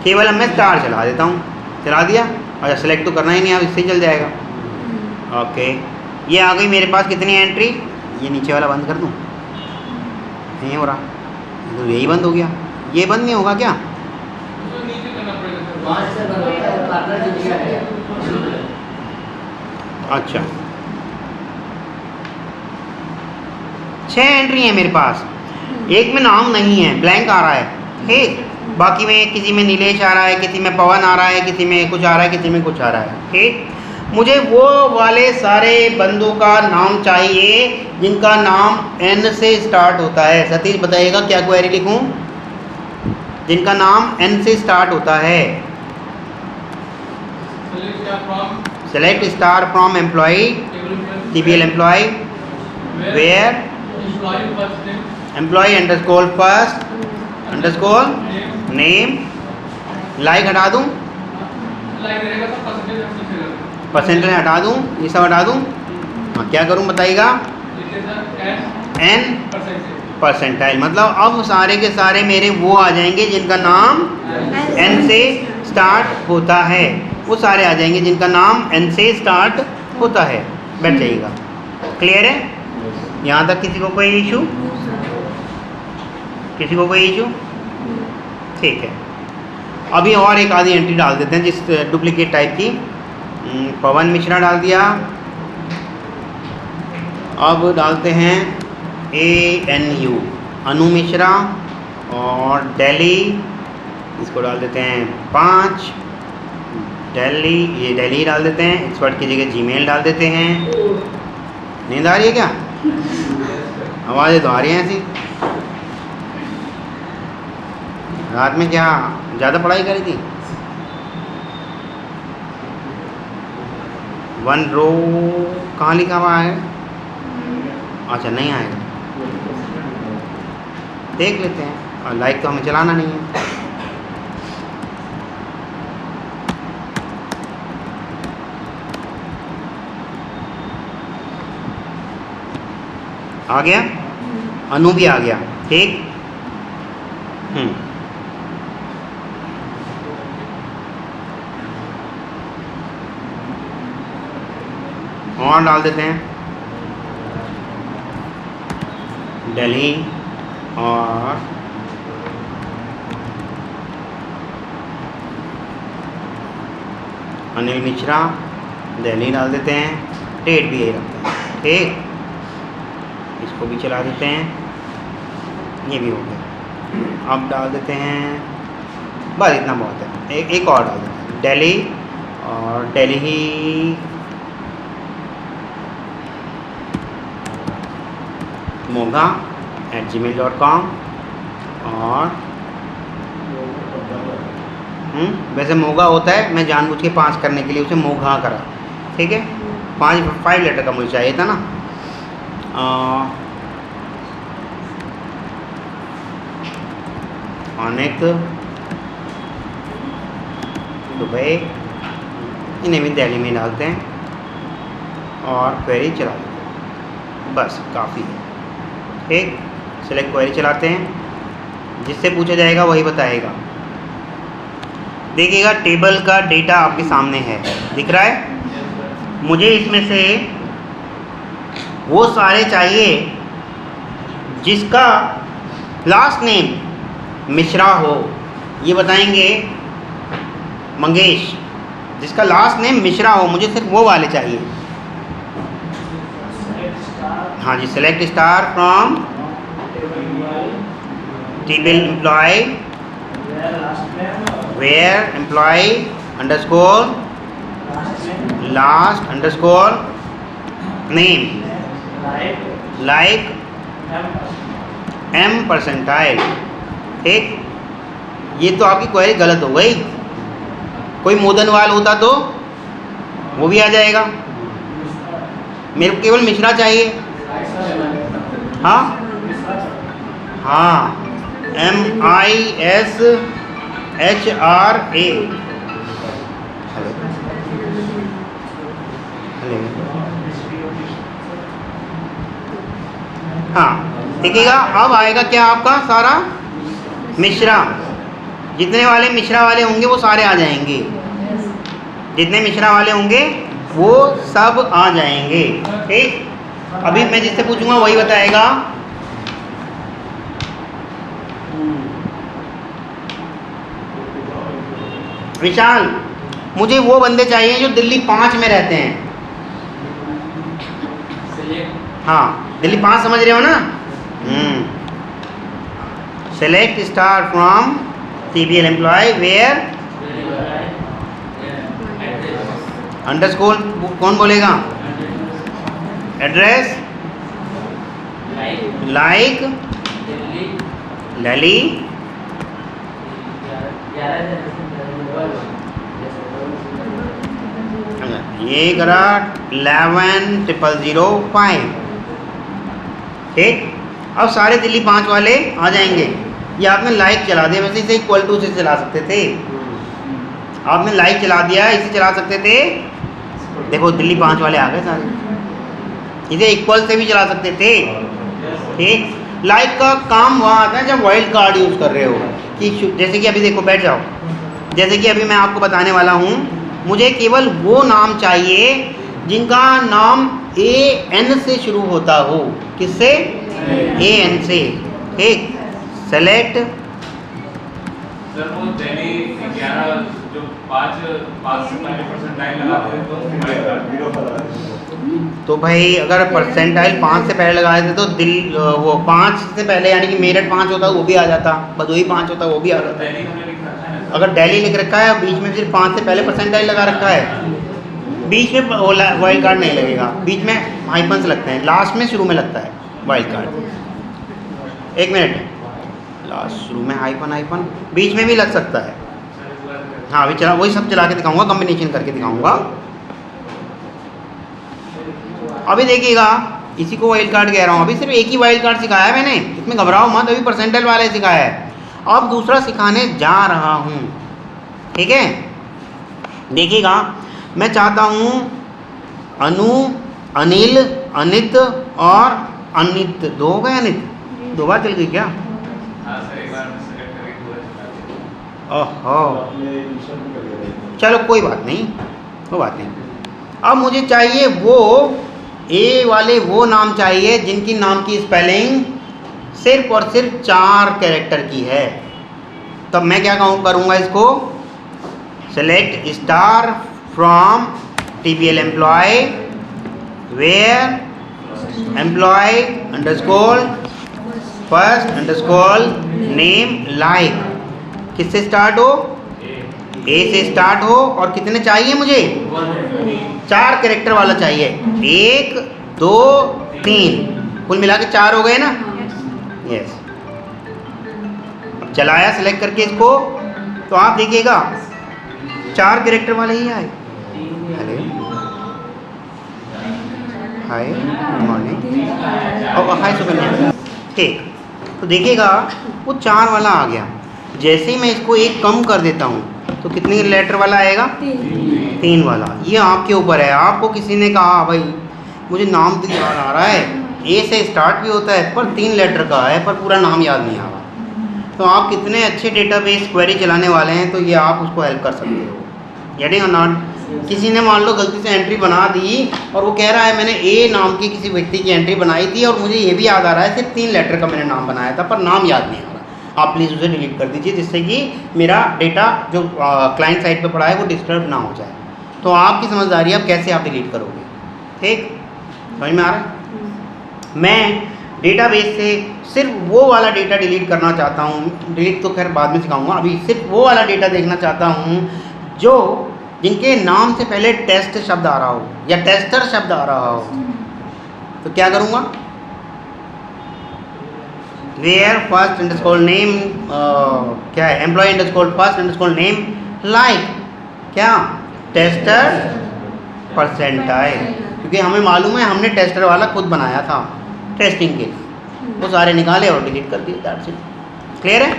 केवल अब मैं स्टार चला देता हूँ, चला दिया। अच्छा सेलेक्ट तो करना ही नहीं, अब इससे ही चल जाएगा। ओके, ये आ गई मेरे पास कितनी एंट्री, ये नीचे वाला बंद कर दूँ, नहीं हो रहा, तो यही बंद हो गया, ये बंद नहीं होगा क्या? उसको नीचे करना पड़ेगा अच्छा 6 एंट्री है मेरे पास, एक में नाम नहीं है, ब्लैंक आ रहा है, ठीक। बाकी में किसी में नीलेश आ रहा है, किसी में पवन आ रहा है, किसी में कुछ आ रहा है, किसी में कुछ आ रहा है, ठीक। मुझे वो वाले सारे बंदों का नाम चाहिए जिनका नाम N से स्टार्ट होता है। सतीश बताइएगा क्या क्वेरी लिखूं, जिनका नाम N से स्टार्ट होता है। Select star from employee TPL employee where employ underscore first underscore name, like हटा दूं, परसेंटेज हटा दूं, ये सब हटा दूं, हाँ क्या करूं बताइएगा, N परसेंटाइल, मतलब अब सारे के सारे मेरे वो आ जाएंगे जिनका नाम N से स्टार्ट होता है, वो सारे आ जाएंगे जिनका नाम N से स्टार्ट होता है। बैठ जाइएगा, क्लियर है। यहाँ तक किसी को कोई इशू, ठीक है। अभी और एक आधी एंट्री डाल देते हैं जिस डुप्लीकेट टाइप की। पवन मिश्रा डाल दिया, अब डालते हैं ANU अनु मिश्रा, और दिल्ली इसको डाल देते हैं 5 दिल्ली, ये दिल्ली डाल देते हैं, एक्सपर्ट की जगह Gmail डाल देते हैं। नींद आ रही है क्या? आवाज़ें तो आ रही हैं ऐसी। रात में क्या ज़्यादा पढ़ाई करी थी? 1 रो कहाँ लिखा हुआ है? अच्छा नहीं आएगा, देख लेते हैं। और लाइक तो हमें चलाना नहीं है। आ गया, अनु भी आ गया, ठीक। और डाल देते हैं दिल्ली और अनिल मिश्रा, दिल्ली डाल देते हैं, डेट भी यही रखते हैं, ठीक। इसको भी चला देते हैं, ये भी हो गया। अब डाल देते हैं, बस इतना बहुत है, एक और डाल देते हैं, दिल्ली और दिल्ली मोगा @gmail.com। और वैसे मोगा होता है, मैं जानबूझ के 5 करने के लिए उसे मोगा करा, ठीक है। 5 लेटर का मुझे चाहिए था ना। अनिक दुबई, इन्हें भी दिल्ली में डालते हैं और क्वेरी चला देते हैं, बस काफ़ी है, ठीक। सेलेक्ट क्वेरी चलाते हैं, जिससे पूछा जाएगा वही बताएगा। देखिएगा टेबल का डेटा आपके सामने है, दिख रहा है। मुझे इसमें से वो सारे चाहिए जिसका लास्ट नेम मिश्रा हो, ये बताएंगे मंगेश, जिसका लास्ट नेम मिश्रा हो, मुझे सिर्फ वो वाले चाहिए। हाँ जी, select star from table employ where employ underscore last underscore name like M percentile, ठीक। ये तो आपकी क्वेरी गलत हो गई, कोई मोदनवाल होता तो वो भी आ जाएगा, मेरे को केवल मिश्रा चाहिए। हाँ हाँ, MISHRA। हाँ, देखिएगा अब आएगा क्या आपका सारा मिश्रा, जितने वाले मिश्रा वाले होंगे वो सारे आ जाएंगे, जितने मिश्रा वाले होंगे वो सब आ जाएंगे, ठीक। अभी मैं जिससे पूछूंगा वही बताएगा। विशाल, मुझे वो बंदे चाहिए जो दिल्ली 5 में रहते हैं। हाँ, दिल्ली 5 समझ रहे हो ना। Select star from TBL employee where underscore, कौन बोलेगा? एड्रेस लाइक दिल्ली ये करा 11,005, ठीक। अब सारे दिल्ली 5 वाले आ जाएंगे। ये आपने लाइक चला दिया, वैसे इसे इक्वल टू से चला सकते थे, आपने लाइक चला दिया, इसे चला सकते थे। देखो दिल्ली 5 वाले आ गए सारे, इसे इक्वल से भी चला सकते थे, ठीक। लाइक का काम वहाँ आता है जब वाइल्ड कार्ड यूज़ कर रहे हो, कि जैसे कि अभी देखो, बैठ जाओ, जैसे कि अभी मैं आपको बताने वाला हूँ, मुझे केवल वो नाम चाहिए जिनका नाम AN से शुरू होता हो। किससे? AN से, ठीक। सेलेक्ट सर वो दिल्ली 11 जो 5 से पहले परसेंटाइल लगाते हैं तो भाई अगर परसेंटाइल 5 से पहले लगाए थे तो वो 5 से पहले यानी कि मेरठ 5 होता वो भी आ जाता, भदोही 5 होता वो भी आ जाता। दिल्ली हमने लिख रखा है। अगर दिल्ली लिख रखा है, बीच में सिर्फ 5 से पहले परसेंटाइल लगा रखा है, बीच में वाइल्ड कार्ड नहीं लगेगा, बीच में हाइफन्स लगते हैं, लास्ट में शुरू में लगता है वाइल्ड कार्ड। 1 मिनट, लास्ट शुरू में हाइफन, बीच में भी लग सकता है। हाँ, अभी चला, वही सब चला के दिखाऊंगा, कॉम्बिनेशन करके दिखाऊंगा। अभी देखिएगा, इसी को वाइल्ड कार्ड कह रहा हूँ, अभी सिर्फ एक ही वाइल्ड कार्ड सिखाया है मैंने, इसमें घबराओ मत, अभी परसेंटाइल वाला ही सिखाया है। अब दूसरा सिखाने जा रहा हूँ, ठीक है। देखिएगा, मैं चाहता हूँ अनु, अनिल, अनित और अनित 2 हो गया, अनित 2 बार चल गई क्या? हाँ सर, एक बार में सेलेक्ट करके पूरा चला दिया। ओहो, चलो कोई बात नहीं, कोई बात नहीं। अब मुझे चाहिए वो ए वाले वो नाम चाहिए जिनकी नाम की स्पेलिंग सिर्फ और सिर्फ 4 कैरेक्टर की है। तब मैं क्या करूँगा इसको, select star from TBL employee where employ underscore first underscore name like, किससे स्टार्ट हो, ए से स्टार्ट हो, और कितने चाहिए मुझे, 4 कैरेक्टर वाला चाहिए, 1 2 3, कुल मिला के 4 हो गए ना। यस, अब चलाया सेलेक्ट करके इसको, तो आप देखिएगा 4 कैरेक्टर वाले ही आए। हेलो, हाय, गुड मॉर्निंग, और हाय सुकन्या, ठीक। तो देखिएगा वो 4 वाला आ गया। जैसे ही मैं इसको एक कम कर देता हूँ तो कितने लेटर वाला आएगा, 3 वाला। ये आपके ऊपर है, आपको किसी ने कहा भाई मुझे नाम तो याद आ रहा है, ए से स्टार्ट भी होता है पर 3 लेटर का है, पर पूरा नाम याद नहीं आ रहा। तो आप कितने अच्छे डेटाबेस क्वेरी चलाने वाले हैं, तो ये आप उसको हेल्प कर सकते हो। गेटिंग और नॉट, किसी ने मान लो गलती से एंट्री बना दी और वो कह रहा है मैंने ए नाम की किसी व्यक्ति की एंट्री बनाई थी और मुझे ये भी याद आ रहा है सिर्फ 3 लेटर का मैंने नाम बनाया था, पर नाम याद नहीं आ रहा। आप प्लीज़ उसे डिलीट कर दीजिए, जिससे कि मेरा डेटा जो क्लाइंट साइड पे पड़ा है वो डिस्टर्ब ना हो जाए। तो आपकी समझदारी अब कैसे आप डिलीट करोगे, ठीक समझ में आ रहा है। मैं डेटाबेस से सिर्फ वो वाला डेटा डिलीट करना चाहता हूँ, डिलीट तो खैर बाद में सिखाऊंगा, अभी सिर्फ वो वाला डेटा देखना चाहता हूँ जो जिनके नाम से पहले टेस्ट शब्द आ रहा हो या टेस्टर शब्द आ रहा हो। तो क्या करूँगा, वेयर फर्स्ट अंडरस्कोर नेम, क्या है, employee underscore first underscore name like, क्या, टेस्टर परसेंटाइल, क्योंकि हमें मालूम है हमने टेस्टर वाला खुद बनाया था टेस्टिंग के लिए, वो सारे निकाले और डिलीट कर दिए, दैट्स इट। क्लियर है।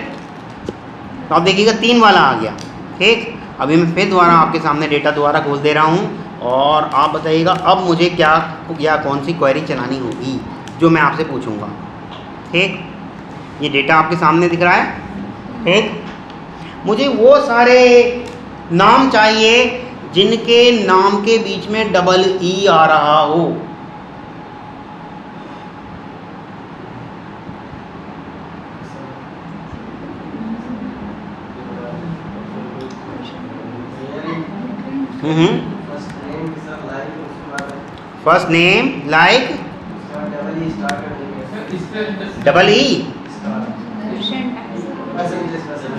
तो आप देखिएगा 3 वाला आ गया, ठीक। अभी मैं फिर दोबारा आपके सामने डेटा दोबारा खोल दे रहा हूँ और आप बताइएगा अब मुझे क्या या कौन सी क्वेरी चलानी होगी जो मैं आपसे पूछूंगा, ठीक। ये डेटा आपके सामने दिख रहा है, ठीक। मुझे वो सारे नाम चाहिए जिनके नाम के बीच में डबल ई आ रहा हो। First name like double E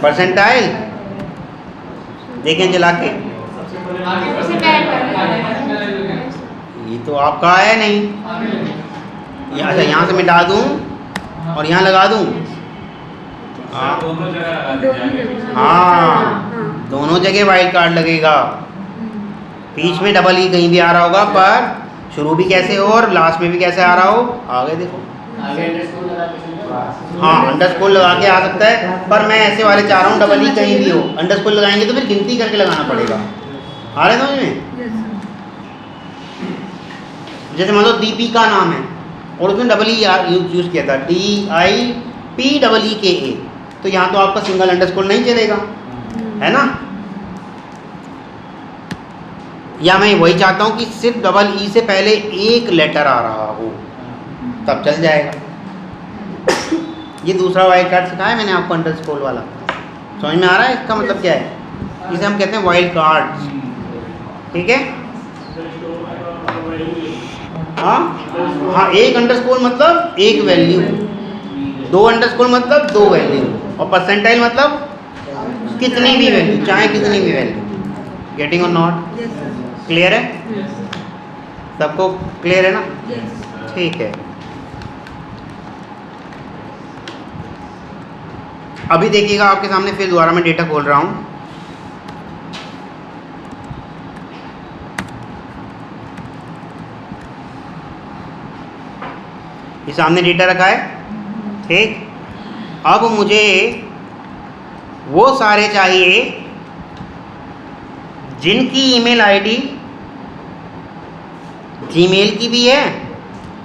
percentile, देखें चला के, ये तो आपका है नहीं, अच्छा यहाँ से मैं डाल दूँ और यहाँ लगा दूँ, दोनों जगह लगा दीजिए। हाँ दोनों जगह वाइल्ड कार्ड लगेगा, बीच में डबल ई कहीं भी आ रहा होगा पर शुरू भी कैसे हो और लास्ट में भी कैसे आ रहा हो, आगे देखो, हाँ अंडरस्कोर लगा के आ सकता है, पर मैं ऐसे वाले चाह रहा हूँ डबल ई कहीं भी हो, अंडरस्कोर लगाएंगे तो फिर गिनती करके लगाना पड़ेगा। आ रहे समझ में, जैसे मान लो दीपिका नाम है और उसमें डबल ई यूज किया था, DIPEEKA, तो यहाँ तो आपका सिंगल अंडरस्कोर नहीं चलेगा, है ना। या मैं वही चाहता हूँ कि सिर्फ डबल ई से पहले एक लेटर आ रहा हो, तब चल जाएगा। ये दूसरा वाइल्ड कार्ड सिखाया मैंने आपको, अंडरस्कोर वाला, समझ में आ रहा है इसका मतलब क्या है, इसे हम कहते हैं वाइल्ड कार्ड, ठीक है। हाँ एक अंडरस्कोर मतलब एक वैल्यू, 2 अंडरस्कोर मतलब 2 वैल्यू, और परसेंटाइल मतलब कितनी भी वैल्यू, चाहे कितनी भी वैल्यू। गेटिंग और नॉट, क्लियर है, सबको क्लियर है ना, ठीक है। अभी देखिएगा आपके सामने फिर दोबारा मैं डेटा खोल रहा हूँ, ये सामने डेटा रखा है, ठीक। अब मुझे वो सारे चाहिए जिनकी ईमेल आईडी जीमेल की भी है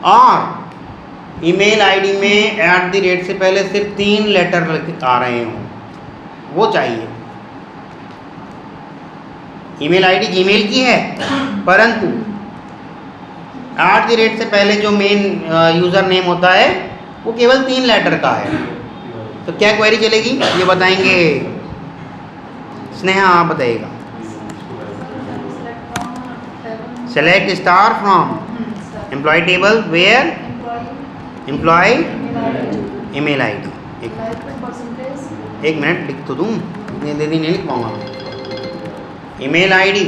और ईमेल आईडी में @ से पहले सिर्फ 3 लेटर आ रहे हों, वो चाहिए। ईमेल आईडी जीमेल की है, परंतु @ से पहले जो मेन यूज़र नेम होता है वो केवल 3 लेटर का है। तो क्या क्वेरी चलेगी ये बताएंगे स्नेहा, आप बताइएगा। Select star from employee table where employee email ID. एक मिनट लिख तो दूँ, इतनी देरी नहीं लिख पाऊँगा। ईमेल आईडी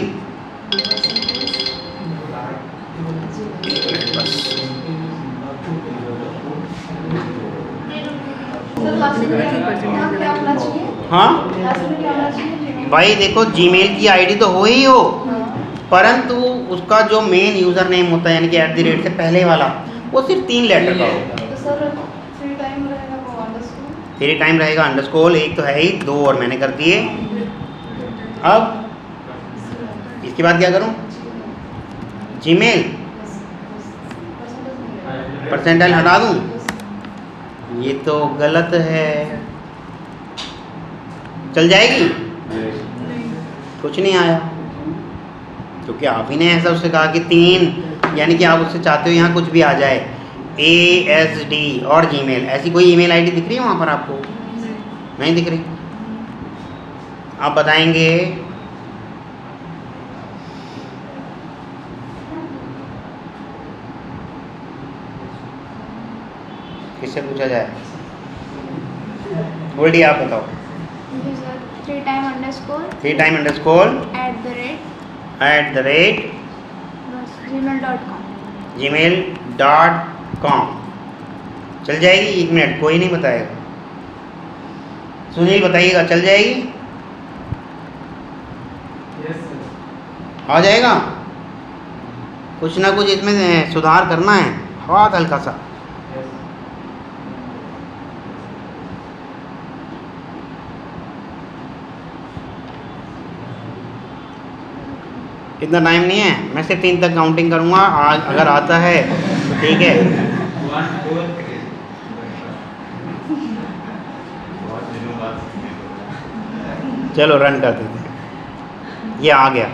हाँ भाई देखो, जीमेल की आईडी तो हो ही हो, परंतु उसका जो मेन यूज़र नेम होता है यानी कि @ से पहले वाला वो सिर्फ 3 लेटर का होगा। तो सर फ्री टाइम रहेगा वो अंडरस्कोर, फ्री टाइम रहेगा अंडरस्कोर, एक तो है ही, 2 और मैंने कर दिए। अब इसके बाद क्या करूं? जीमेल परसेंटाइल हटा दूं? ये तो गलत है। चल जाएगी? कुछ नहीं आया, क्योंकि आप ही ने ऐसा उससे कहा कि 3, यानी कि आप उससे चाहते हो यहाँ कुछ भी आ जाए, ASD और जीमेल। ऐसी कोई ईमेल आईडी दिख रही है वहाँ पर आपको? नहीं दिख रही। आप बताएंगे किससे पूछा जाए? गोल्डी आप बताओ। फ्री टाइम अंडरस्कोर @ gmail.com चल जाएगी? 1 मिनट, कोई नहीं बताएगा। सुनील बताइएगा, चल जाएगी? आ जाएगा? कुछ ना कुछ इसमें सुधार करना है, बहुत हल्का सा। इतना टाइम नहीं है, मैं सिर्फ 3 तक काउंटिंग करूँगा। आज अगर आता है तो ठीक है। चलो रन कर देते हैं। ये आ गया,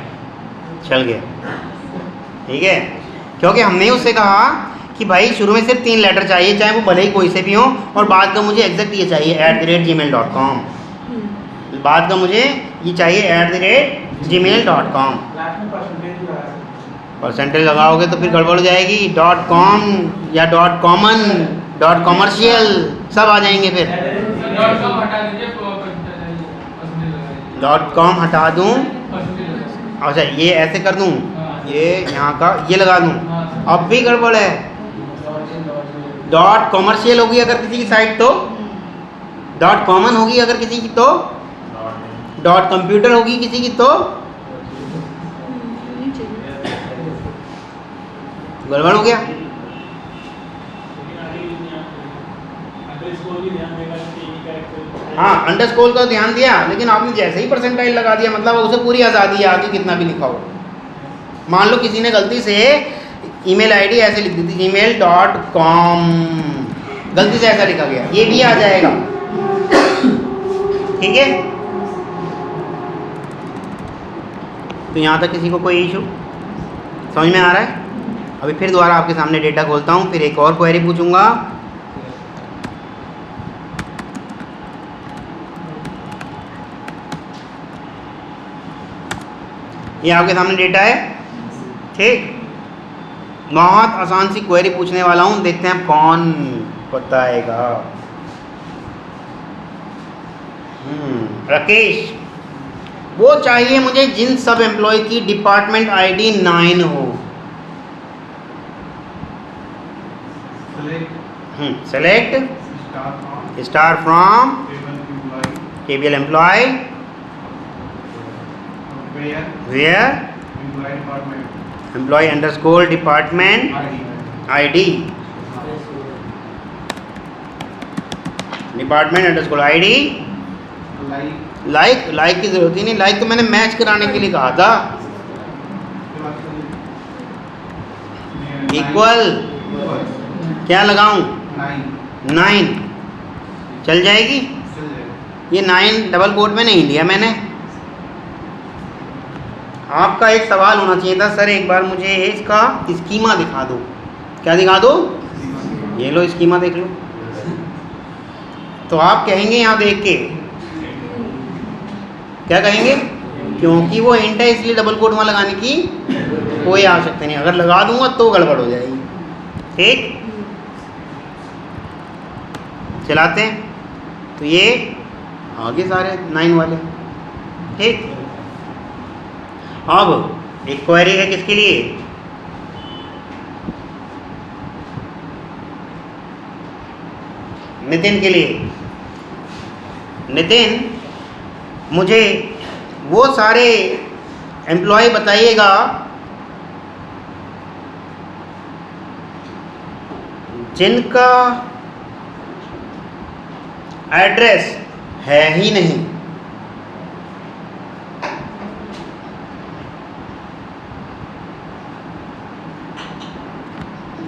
चल गया, ठीक है। क्योंकि हमने उससे कहा कि भाई शुरू में सिर्फ 3 लेटर चाहिए, चाहे वो भले ही कोई से भी हो, और बाद का मुझे एग्जैक्ट ये चाहिए @gmail.com। बाद का मुझे ये चाहिए @gmail.com। परसेंटेज लगाओगे तो फिर गड़बड़ हो जाएगी। .com या .common .commercial सब आ जाएंगे फिर। .com हटा दूँ? अच्छा ये ऐसे कर दूँ, ये यहाँ का ये लगा दूँ, अब भी गड़बड़ है। .commercial होगी अगर किसी की साइट तो, .common होगी अगर किसी की तो, .computer होगी किसी की तो, गड़बड़ हो गया। हाँ अंडरस्कोर का ध्यान दिया, लेकिन आपने जैसे ही परसेंटाइल लगा दिया, मतलब उसे पूरी आज़ादी है, आगे कितना भी लिखा हो। मान लो किसी ने गलती से ईमेल आईडी ऐसे लिख दी थी gmail.com, गलती से ऐसा लिखा गया, ये भी आ जाएगा, ठीक है। तो यहाँ तक किसी को कोई इशू समझ में आ रहा है? अभी फिर दोबारा आपके सामने डेटा खोलता हूँ, फिर एक और क्वेरी पूछूंगा। ये आपके सामने डेटा है, ठीक। बहुत आसान सी क्वेरी पूछने वाला हूँ, देखते हैं कौन बताएगा। राकेश, वो चाहिए मुझे जिन सब एम्प्लॉय की डिपार्टमेंट आईडी 9 हो। Select star from table employ where employ underscore department ID, department underscore ID. Like की जरूरत ही नहीं, लाइक तो मैंने मैच कराने के लिए कहा था। इक्वल क्या लगाऊं? 9 चल जाएगी? ये 9 डबल कोट में नहीं लिया मैंने। आपका एक सवाल होना चाहिए था, सर एक बार मुझे इसका स्कीमा दिखा दो। क्या दिखा दो? ये लो स्कीमा देख लो। तो आप कहेंगे यहाँ देख के, क्या कहेंगे? क्योंकि वो इंट है इसलिए डबल कोट वहाँ लगाने की कोई आवश्यकता नहीं, अगर लगा दूंगा तो गड़बड़ हो जाएगी। ठीक, चलाते हैं। तो ये आगे सारे 9 वाले। ठीक, अब एक क्वेरी है किसके लिए? नितिन के लिए। नितिन, मुझे वो सारे एम्प्लॉय बताइएगा जिनका एड्रेस है ही नहीं।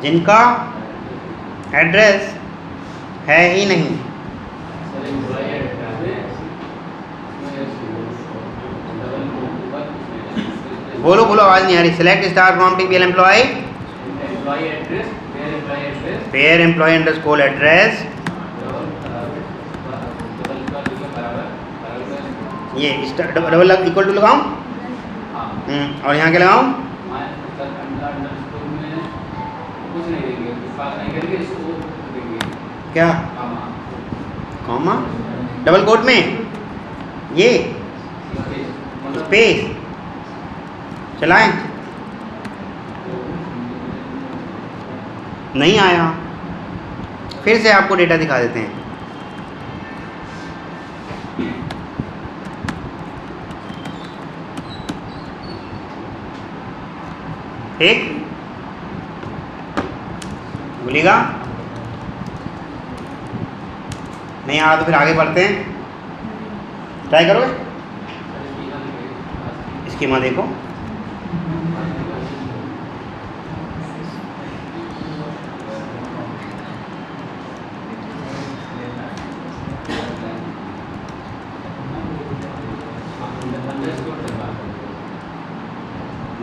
जिनका एड्रेस है ही नहीं। बोलो बोलो, आवाज नहीं आ रही। Select star from TPL employee, where employee underscore address. ये डबल इक्वल टू लगाऊं? और यहाँ क्या लगाऊं? क्या कॉमा? डबल कोट में ये स्पेस चलाएं? नहीं आया। फिर से आपको डेटा दिखा देते हैं। ठीक, बोलिएगा। नहीं आ तो फिर आगे बढ़ते हैं। ट्राई करो, स्कीमा देखो।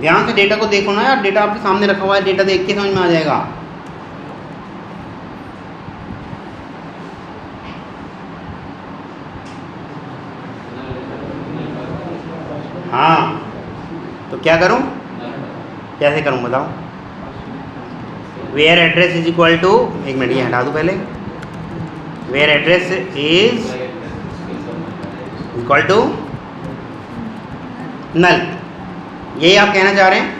ध्यान से डेटा को देखो ना यार, डेटा आपके सामने रखा हुआ है, डेटा देख के समझ में आ जाएगा। हाँ, तो क्या करूं? कैसे करूं बताओ? Where address is equal to, एक मिनट ये हटा दूं पहले। Where address is equal to null. यही आप कहना चाह रहे हैं?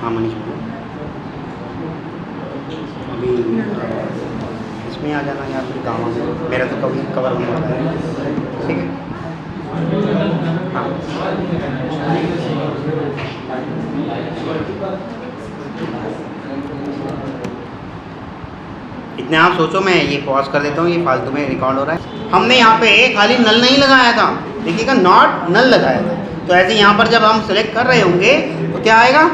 हाँ मनीष, अभी इसमें आ जाना या फिर गाँव में, मेरा तो कभी कवर होने वाला है। ठीक है, हाँ। इतने आप सोचो, मैं ये पॉज कर देता हूँ, ये फालतू में रिकॉर्ड हो रहा है। हमने यहाँ पे खाली नल नहीं लगाया था, देखिएगा, नॉट नल लगाया था। तो ऐसे यहाँ पर जब हम सेलेक्ट कर रहे होंगे तो क्या आएगा?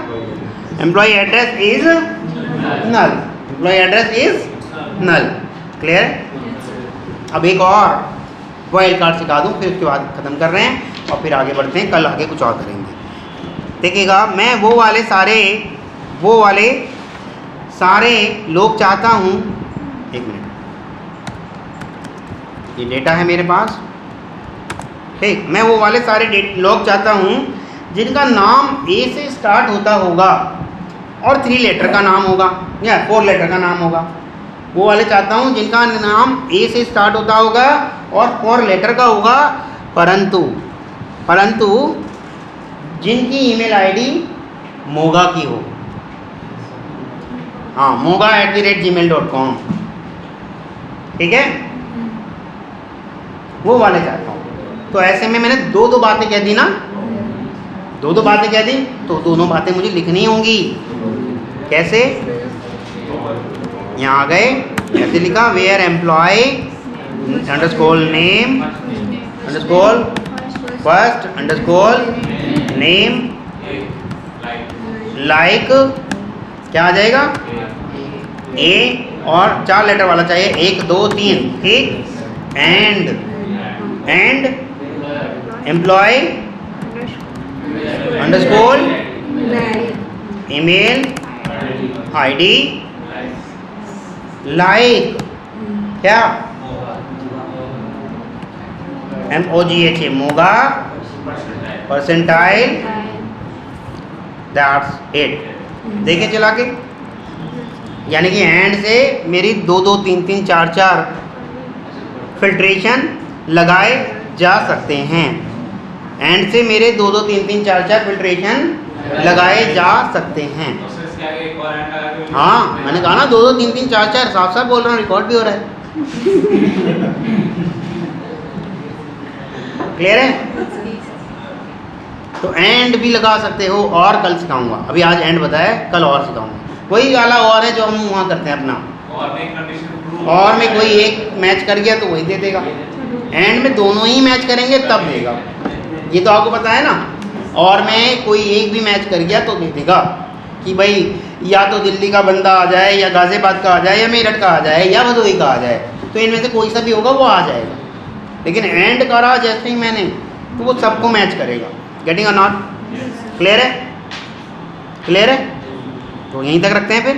Employee address is null, employee address is null. Clear? अब एक और वाइल्ड कार्ड सिखा दूँ, फिर उसके बाद ख़त्म कर रहे हैं और फिर आगे बढ़ते हैं। कल आगे कुछ और करेंगे। देखिएगा, मैं वो वाले सारे लोग चाहता हूँ। एक मिनट, ये डेटा है मेरे पास। ठीक, मैं वो वाले सारे लोग चाहता हूँ जिनका नाम ए से स्टार्ट होता होगा और 3 लेटर का नाम होगा या 4 लेटर का नाम होगा। वो वाले चाहता हूँ जिनका नाम ए से स्टार्ट होता होगा और 4 लेटर का होगा, परंतु जिनकी ईमेल आईडी मोगा की हो। हाँ, moga@gmail.com। ठीक है, वो वाले चाहता हूँ। तो ऐसे में मैंने 2 बातें कह दी ना, 2 बातें कह दी, तो दोनों बातें मुझे लिखनी होंगी। कैसे? यहाँ आ गए, ऐसे लिखा, where employ underscore name underscore first underscore name A like like क्या आ जाएगा ए, और 4 लेटर वाला चाहिए, 1 2 3, ठीक। And employee underscore email ID like क्या MOGHA मोगा परसेंटाइल, दैट्स इट। देखे चला के, यानी कि एंड से मेरी 2 2 3 3 4 4 फिल्ट्रेशन लगाए जा सकते हैं। एंड से मेरे 2 2 3 3 4 4 फिल्ट्रेशन लगाए जा सकते हैं। प्रोसेस क्या है, एक और एंड लगा के हाँ, मैंने कहा ना 2 2 3 3 4 4, साफ साफ बोल रहा हूँ, रिकॉर्ड भी हो रहा है। क्लियर है? तो एंड भी लगा सकते हो, और कल सिखाऊंगा। अभी आज एंड बताया, कल और सिखाऊंगा। वही वाला और है जो हम वहाँ करते हैं अपना, और में कंडीशन ट्रू और में कोई एक मैच कर गया तो वही दे देगा। एंड में दोनों ही मैच करेंगे तब देगा, ये तो आपको पता है ना। और में कोई एक भी मैच कर गया तो दे देगा कि भाई या तो दिल्ली का बंदा आ जाए, या गाजियाबाद का आ जाए, या मेरठ का आ जाए, या भदोही का आ जाए, तो इनमें से कोई सा भी होगा वो आ जाएगा। लेकिन एंड करा जैसे ही मैंने, तो वो सबको मैच करेगा। गेटिंग और नॉट? क्लियर है? क्लियर है? तो यहीं तक रखते हैं फिर।